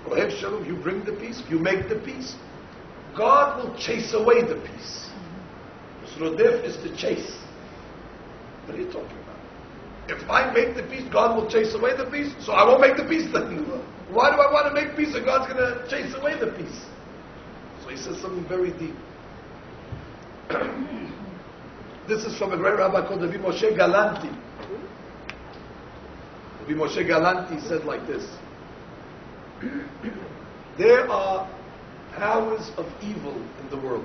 Ohev Shalom, you bring the peace, you make the peace, God will chase away the peace. Because Rodef is to chase. What are you talking about? If I make the peace, God will chase away the peace, so I won't make the peace then. Why do I want to make peace if God's going to chase away the peace? So he says something very deep. This is from a great rabbi called Rabbi Moshe Galanti. Rabbi Moshe Galanti said like this: there are powers of evil in the world.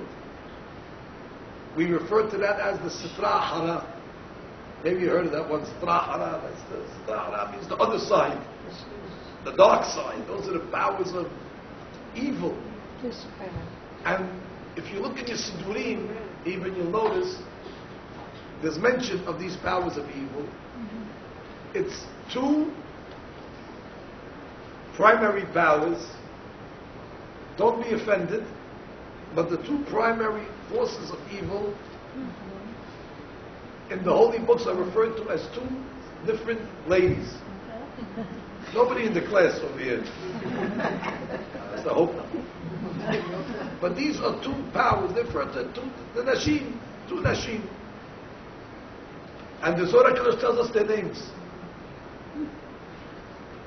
We refer to that as the Sitra Hara. Maybe you heard of that one, Sitra Hara. That's the Sitra Hara means the other side, the dark side. Those are the powers of evil. And if you look in your Sidurim, even you'll notice there's mention of these powers of evil. It's two primary powers. Don't be offended, but the two primary forces of evil in the holy books are referred to as two different ladies. Nobody in the class over here. That's I hope not. But these are two powers. They're referred to the Nashim, two Nashim. And the Zohar Kadosh tells us their names.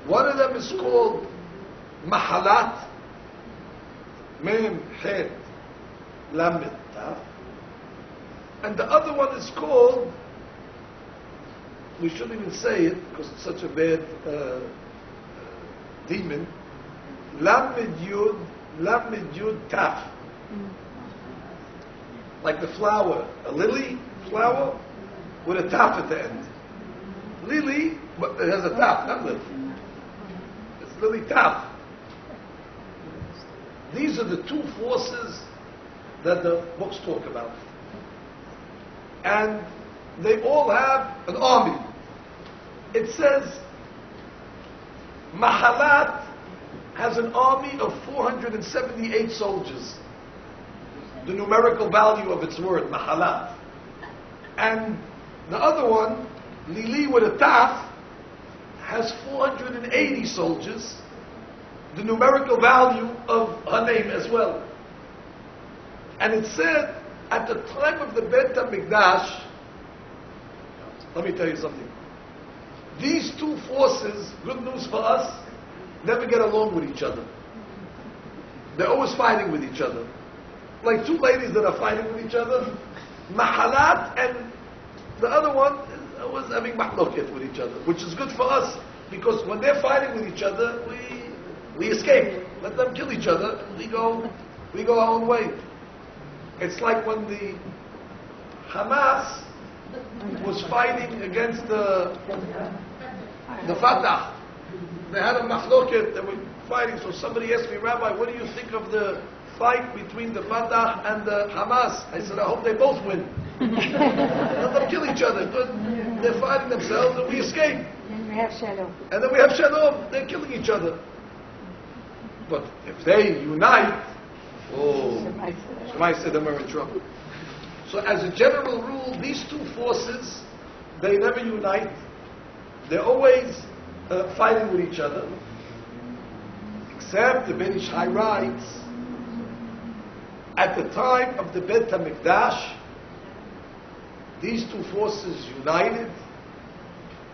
One of them is called Mahalat, Mem, Het, Lamed, Taf. And the other one is called, we shouldn't even say it because it's such a bad demon, Lamed Yud, Taf. Like the flower, a lily flower with a taf at the end. Lily, but it has a taf, not lily. It's lily taf. These are the two forces that the books talk about. And they all have an army. It says Mahalat has an army of 478 soldiers. The numerical value of its word, Mahalat. And the other one, Lili with a Taf, has 480 soldiers. The numerical value of her name as well. And it said, at the time of the Beit HaMikdash, let me tell you something. These two forces, good news for us, never get along with each other. They're always fighting with each other. Like two ladies that are fighting with each other. Mahalat and the other one was having mahloket with each other, which is good for us, because when they're fighting with each other, we escape. Let them kill each other, and we go our own way. It's like when the Hamas was fighting against the Fatah. They had a mahloket, they were fighting. So somebody asked me, Rabbi, what do you think of the fight between the Fatah and the Hamas? I said, I hope they both win. Let them kill each other. But they're fighting themselves and we escape. And we have shalom. And then we have shalom. They're killing each other. But if they unite, Shemai said they're in trouble. So as a general rule, these two forces, they never unite. They're always fighting with each other. Except the Ben Ish Chai writes, at the time of the Beit HaMikdash, these two forces united,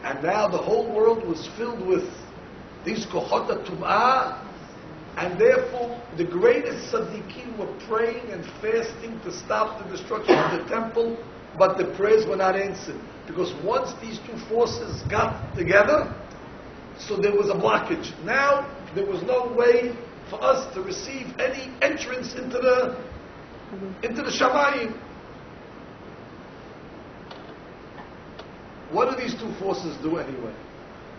and now the whole world was filled with these Kohot HaTum'ah, and therefore the greatest Tzaddikim were praying and fasting to stop the destruction of the temple, but the prayers were not answered. Because once these two forces got together, so there was a blockage. Now there was no way for us to receive any entrance into the Shamayim. What do these two forces do anyway?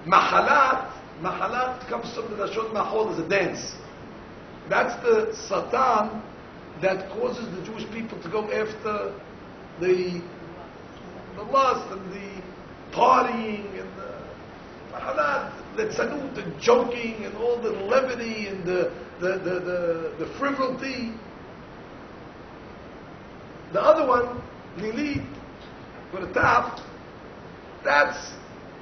Mahalat comes from the Lashon Mahol, as a dance. That's the Satan that causes the Jewish people to go after the lust and the partying and the Mahalat, the tzanut, the joking and all the levity and the frivolity. The other one, Lili, with a taf, that's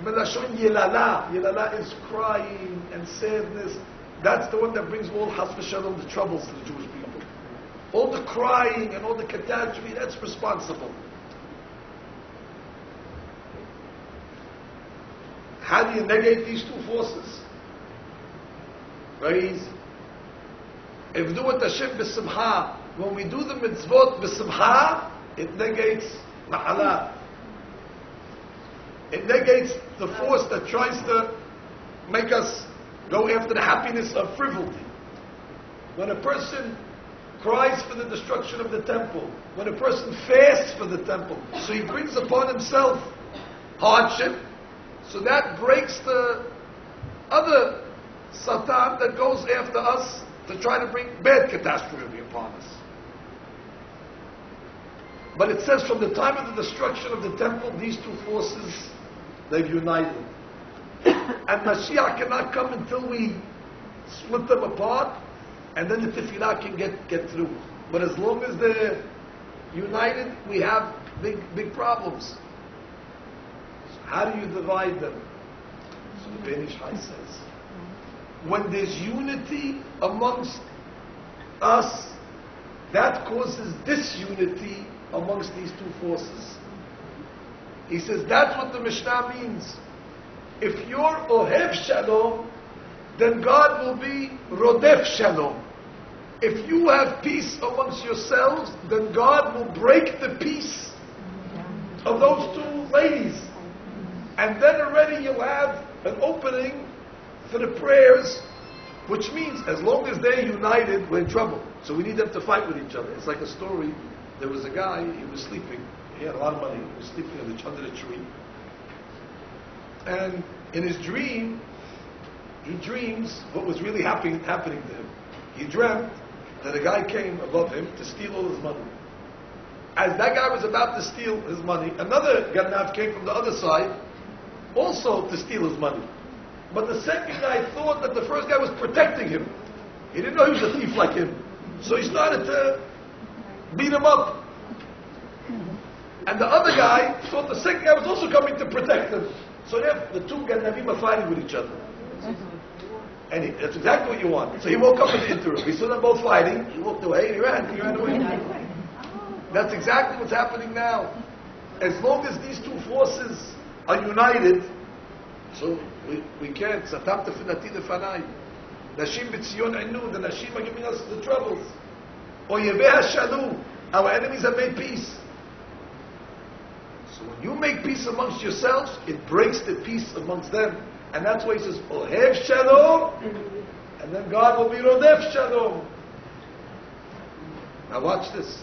Melashon Yelala. Yelala is crying and sadness. That's the one that brings all Has v'Shalom, the troubles to the Jewish people. All the crying and all the catastrophe, that's responsible. How do you negate these two forces? Very easy. If do it Hashem b'simcha, when we do the mitzvot b'simcha, it negates ma'ala. It negates the force that tries to make us go after the happiness of frivolity. When a person cries for the destruction of the temple, when a person fasts for the temple, so he brings upon himself hardship, so that breaks the other Satan that goes after us to try to bring bad catastrophe upon us. But it says from the time of the destruction of the temple, these two forces, they've united. And Mashiach cannot come until we split them apart, and then the tefillah can get through. But as long as they're united, we have big problems. So how do you divide them? So the Ben Ish Chai says, when there's unity amongst us, that causes disunity amongst these two forces. He says that's what the Mishnah means. If you're Ohev Shalom, then God will be Rodef Shalom. If you have peace amongst yourselves, then God will break the peace of those two ladies. And then already you'll have an opening for the prayers, which means as long as they're united, we're in trouble. So we need them to fight with each other. It's like a story. There was a guy, he was sleeping. He had a lot of money. He was sleeping under the tree. And in his dream, he dreams what was really happening to him. He dreamt that a guy came above him to steal all his money. As that guy was about to steal his money, another Ganav came from the other side, also to steal his money. But the second guy thought that the first guy was protecting him. He didn't know he was a thief like him. So he started to beat him up. And the other guy thought the second guy was also coming to protect him. So the two Ganavim are fighting with each other. And that's exactly what you want. So he woke up in the interim. He saw them both fighting. He walked away and he ran away. That's exactly what's happening now. As long as these two forces are united, so we can't. Satam tefinati lefanai. Nashim b'tzion inu. The Nashim are giving us the troubles. Oyevei hashanu. Our enemies have made peace. So when you make peace amongst yourselves, it breaks the peace amongst them. And that's why he says, Ohev Shalom, and then God will be Rodef Shalom. Now watch this.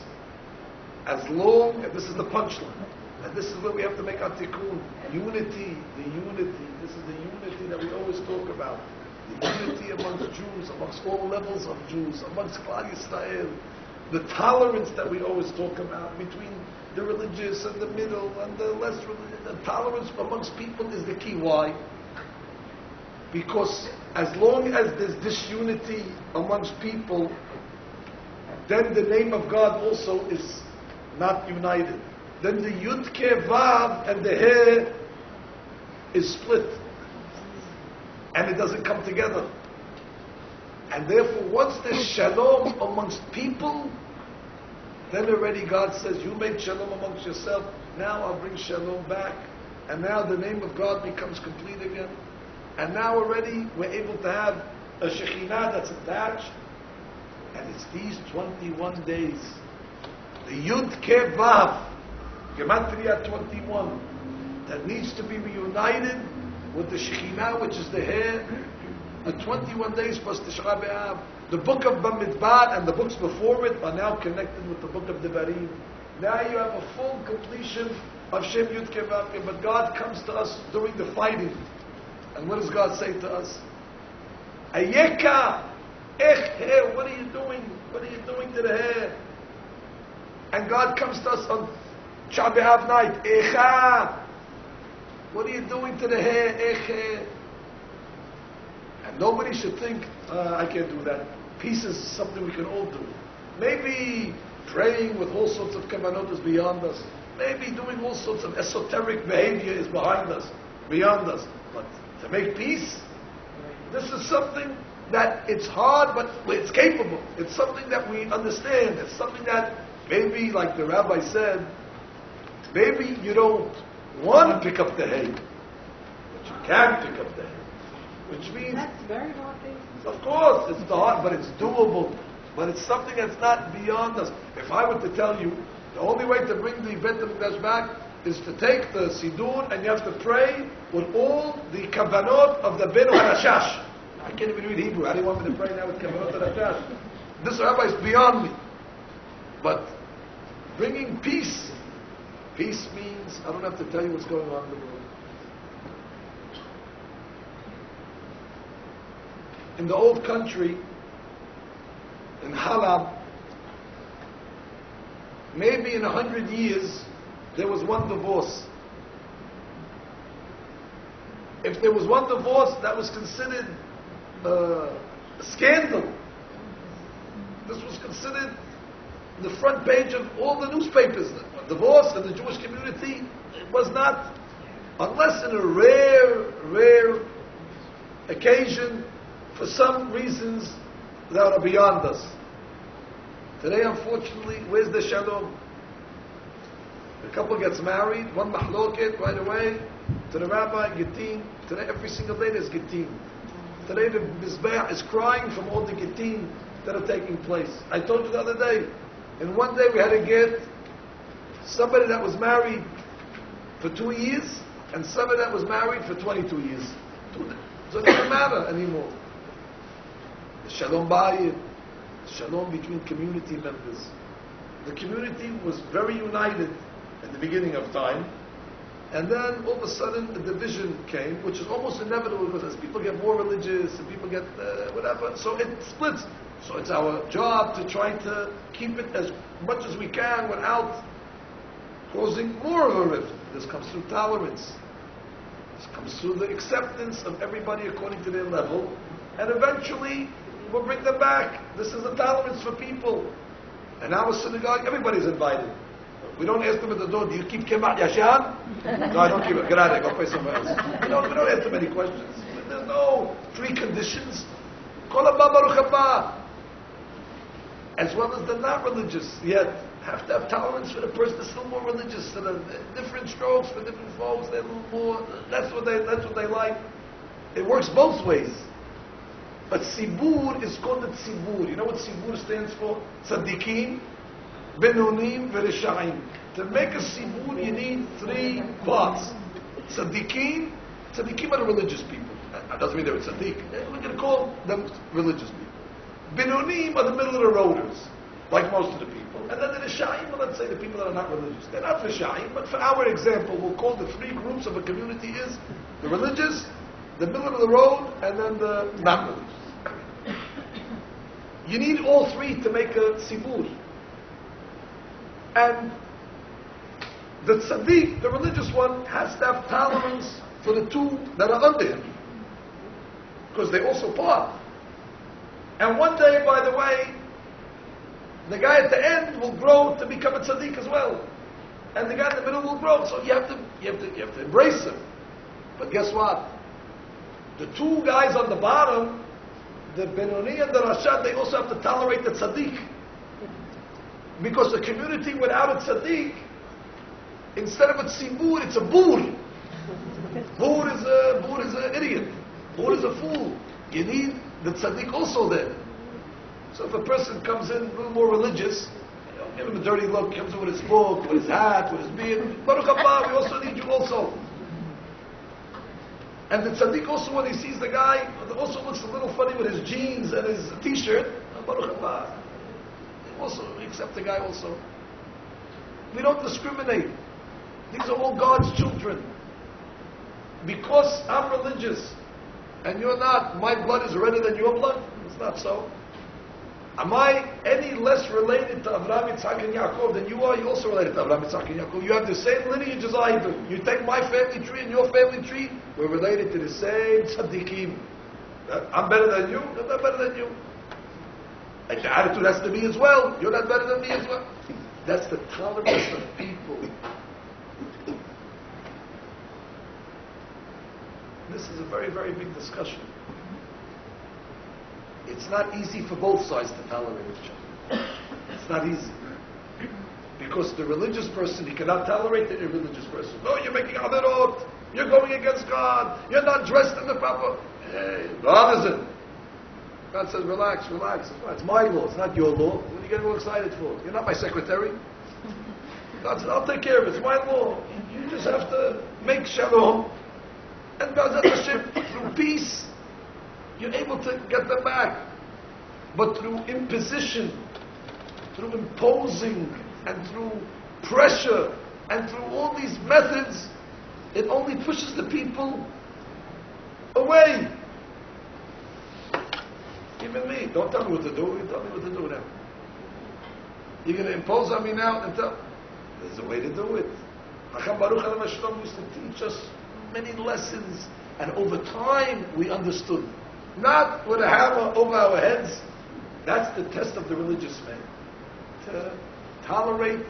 As long, and this is the punchline, and this is where we have to make our tikkun. Unity, the unity. This is the unity that we always talk about. The unity amongst Jews, amongst all levels of Jews, amongst Klal Yisrael. The tolerance that we always talk about between the religious and the middle and the less religious. The tolerance amongst people is the key. Why? Because as long as there's disunity amongst people, then the name of God also is not united. Then the Yud Ke Vav and the He is split. And it doesn't come together. And therefore, once there's shalom amongst people, then already God says, you made shalom amongst yourself, now I'll bring shalom back. And now the name of God becomes complete again. And now already we're able to have a Shekhinah that's attached. And it's these 21 days. The Yud Ke Vav, Gematria 21, that needs to be reunited with the Shekhinah, which is the hair. The 21 days plus Tisha B'Av. The book of Bamidbar and the books before it are now connected with the book of Devarim. Now you have a full completion of Shem Yud Ke Vav. But God comes to us during the fighting. And what does God say to us? Ayeka, hair, what are you doing? What are you doing to the hair? And God comes to us on Tisha B'Av night. Echa, what are you doing to the hair? Hair. And nobody should think, I can't do that. Peace is something we can all do. Maybe praying with all sorts of kavanot is beyond us. Maybe doing all sorts of esoteric behavior is behind us, beyond us. But to make peace, this is something that it's hard, but it's capable. It's something that we understand. It's something that maybe, like the rabbi said, maybe you don't want to pick up the hay, but you can pick up the hay. Which means, that's very hard thing. Of course, it's hard, but it's doable. But it's something that's not beyond us. If I were to tell you The only way to bring the Beit HaMikdash back is to take the Siddur and you have to pray with all the kavanot of the Benu HaRashash. I can't even read Hebrew. How do you want me to pray now with kavanot HaRashash? This rabbi is beyond me. But bringing peace means I don't have to tell you what's going on in the world. In the old country, in Halab, maybe in 100 years, there was one divorce. If there was one divorce, that was considered a scandal. This was considered the front page of all the newspapers. Divorce in the Jewish community, it was not, unless in a rare occasion, for some reasons that are beyond us. Today, unfortunately, where's the shalom? The couple gets married, one mahloket right away, to the rabbi, gittin. Today, every single day there's gittin. Today, the mizbeach is crying from all the gittin that are taking place. I told you the other day, in one day we had to get somebody that was married for 2 years, and somebody that was married for 22 years. So it doesn't matter anymore. The shalom bayit, shalom between community members. The community was very united at the beginning of time, and then all of a sudden a division came, which is almost inevitable because as people get more religious and people get whatever, so it splits. So it's our job to try to keep it as much as we can without causing more of a rift. This comes through tolerance. This comes through the acceptance of everybody according to their level, and eventually we'll bring them back. This is the tolerance for people. And our synagogue, everybody's invited. We don't ask them at the door, do you keep Kimat Yashan? No, I don't keep it. Get out of there, go play somewhere else. We don't ask them any questions. There's no preconditions. Kol haba baruch haba. As well as the not religious, yet have to have tolerance for the person that's still more religious. So the different strokes for different folks, they're a little more, that's what they like. It works both ways. But Sibur is called a Tzibur. You know what Sibur stands for? Tzaddikim, Benonim, Veresha'im. To make a Sibur, you need 3 parts. Tzaddikim are the religious people. That doesn't mean they're tzaddik. We're going to call them religious people. Benonim are the middle of the roaders, like most of the people. And then the Resha'im, well, let's say the people that are not religious. They're not Resha'im, but for our example, we'll call the 3 groups of a community is the religious, the middle of the road, and then the not religious. You need all 3 to make a Sibur. And the tzaddik, the religious one, has to have tolerance for the 2 that are under him. Because they also part. And one day, by the way, the guy at the end will grow to become a tzaddik as well. And the guy in the middle will grow. So you have to embrace him. But guess what? The 2 guys on the bottom, the Benoni and the Rashad, they also have to tolerate the tzaddik. Because the community without a tzaddik, instead of a tzibur, it's a bur. Bur is an idiot. Bur is a fool. You need the tzaddik also there. So if a person comes in a little more religious, give him a dirty look, comes in with his book, with his hat, with his beard, Baruch haba, we also need you also. And the tzaddik also, when he sees the guy, also looks a little funny with his jeans and his t-shirt, Baruch haba. Also, we accept the guy also. We don't discriminate. These are all God's children. Because I'm religious and you're not, my blood is redder than your blood? It's not so. Am I any less related to Avraham, Yitzhak, and Yaakov than you are? You're also related to Avraham, Yitzhak, and Yaakov. You have the same lineage as I do. You take my family tree and your family tree, we're related to the same tzaddikim. I'm better than you, you're not better than you. And the attitude has to be as well. You're not better than me as well. That's the tolerance of people. This is a very, very big discussion. It's not easy for both sides to tolerate each other. It's not easy. Because the religious person, he cannot tolerate the irreligious person. No, you're making averot. You're going against God. You're not dressed in the proper. Hey, God isn't. God says, relax. It's my law. It's not your law. What are you getting all excited for? You're not my secretary. God said, I'll take care of it. It's my law. You just have to make shalom. And B'ezrat Hashem, through peace, you're able to get them back. But through imposition, through imposing, and through pressure, and through all these methods, it only pushes the people away. Even me, don't tell me what to do, you tell me what to do now. You're going to impose on me now and tell, there's a way to do it. Chacham Baruch Aleinu Shalom used to teach us many lessons, and over time we understood. Not with a hammer over our heads. That's the test of the religious man. To tolerate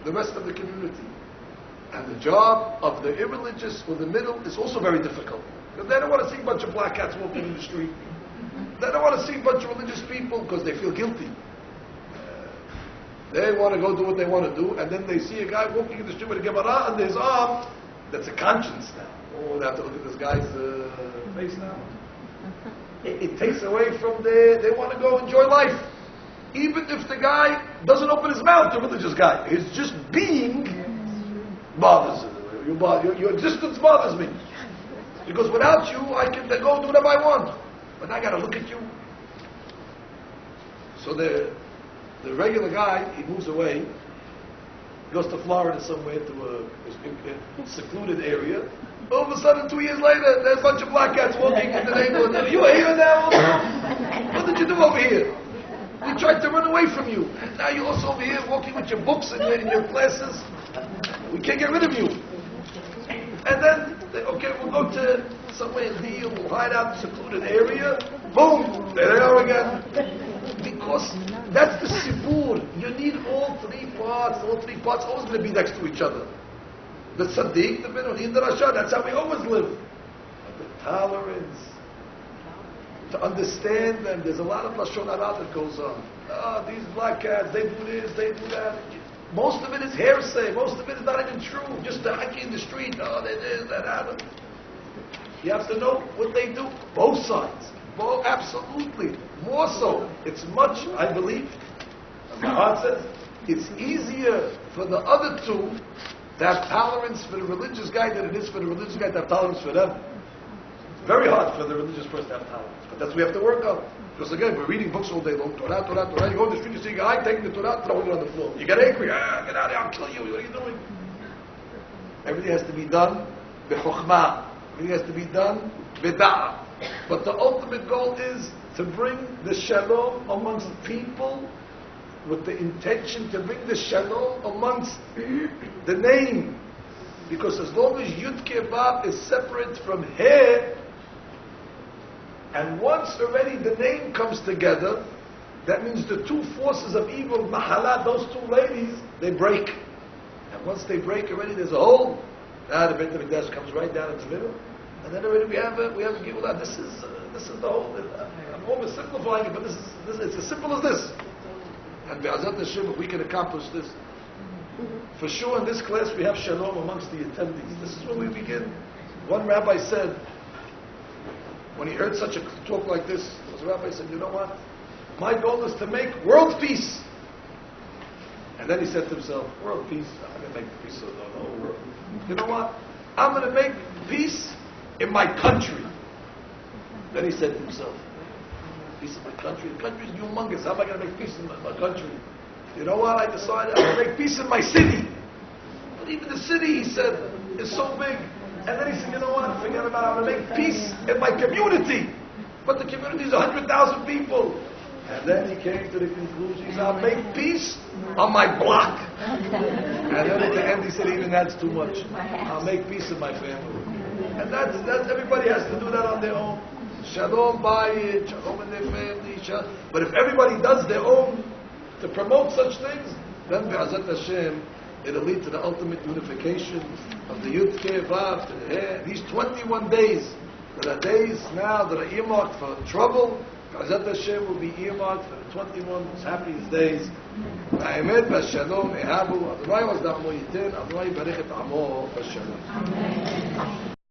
the rest of the community. And the job of the irreligious or the middle is also very difficult. Because they don't want to see a bunch of black cats walking in the street. They don't want to see a bunch of religious people because they feel guilty. They want to go do what they want to do, and then they see a guy walking in the street with a Gemara under his arm. That's a conscience now. Oh, they have to look at this guy's face now. It takes away from they want to go enjoy life. Even if the guy doesn't open his mouth, the religious guy. His just being bothers you. Your existence bothers me. Because without you, I can go do whatever I want. But I got to look at you. So the regular guy, he moves away, goes to Florida somewhere to a secluded area. All of a sudden, 2 years later, there's a bunch of black cats walking in the neighborhood. You were here now? What did you do over here? We tried to run away from you. And now you're also over here walking with your books and your classes. We can't get rid of you. And then, okay, we'll go to somewhere in Deal, we'll hide out in a secluded area. Boom! There they are again. Because that's the sibur. You need all three parts always going to be next to each other. The tzaddik, the benoni, the rasha, that's how we always live. But the tolerance, to understand them, there's a lot of lashon hara that goes on. These black cats, they do this, they do that. Most of it is hearsay, most of it is not even true. Just the hockey in the street, they this, that. You have to know what they do, both sides. Both, absolutely. More so. It's much, I believe, as my heart says, it's easier for the other two to have tolerance for the religious guy than it is for the religious guy to have tolerance for them. It's very hard for the religious person to have tolerance. But that's what we have to work on. Because again, we're reading books all day long. Torah. You go in the street, you see a guy taking the Torah, throwing it on the floor. You get angry. Get out of here, I'll kill you. What are you doing? Everything has to be done b'chokhmah. Everything has to be done b'da'ah. But the ultimate goal is to bring the shalom amongst people with the intention to bring the shalom amongst the name. Because as long as Yud Kebab is separate from He, and once already the name comes together, that means the two forces of evil, Mahalat, those two ladies, they break. And once they break already, there's a hole. Now the Beit HaMikdash comes right down in the middle. And then already we have a Geulah. This is the whole. I'm oversimplifying it, but this is it's as simple as this. And B'ezrat Hashem, if we can accomplish this, for sure in this class we have shalom amongst the attendees. This is where we begin. One rabbi said, when he heard such a talk like this, the rabbi said, "You know what? My goal is to make world peace." And then he said to himself, "World peace? I'm going to make peace of the whole world. You know what? I'm going to make peace in my country." Then he said to himself, peace in my country? The country is humongous. How am I going to make peace in my country? You know what? I decided I'm going to make peace in my city. But even the city, he said, is so big. And then he said, you know what? Forget about it. I'm going to make peace in my community. But the community is 100,000 people. And then he came to the conclusion, he said, I'll make peace on my block. And then at the end he said, even that's too much. I'll make peace in my family. And that's everybody has to do that on their own. Shalom bayit, shalom in their family. But if everybody does their own to promote such things, then B'ezrat Hashem, it'll lead to the ultimate unification of the Yud Kei Vav to the He. These 21 days, that are days now that are earmarked for trouble, B'ezrat Hashem will be earmarked for the 21 most happiest days. Ha'emet v'shalom ehavu, Adonai was da'amo yiten, Adonai barech et amo v'shalom.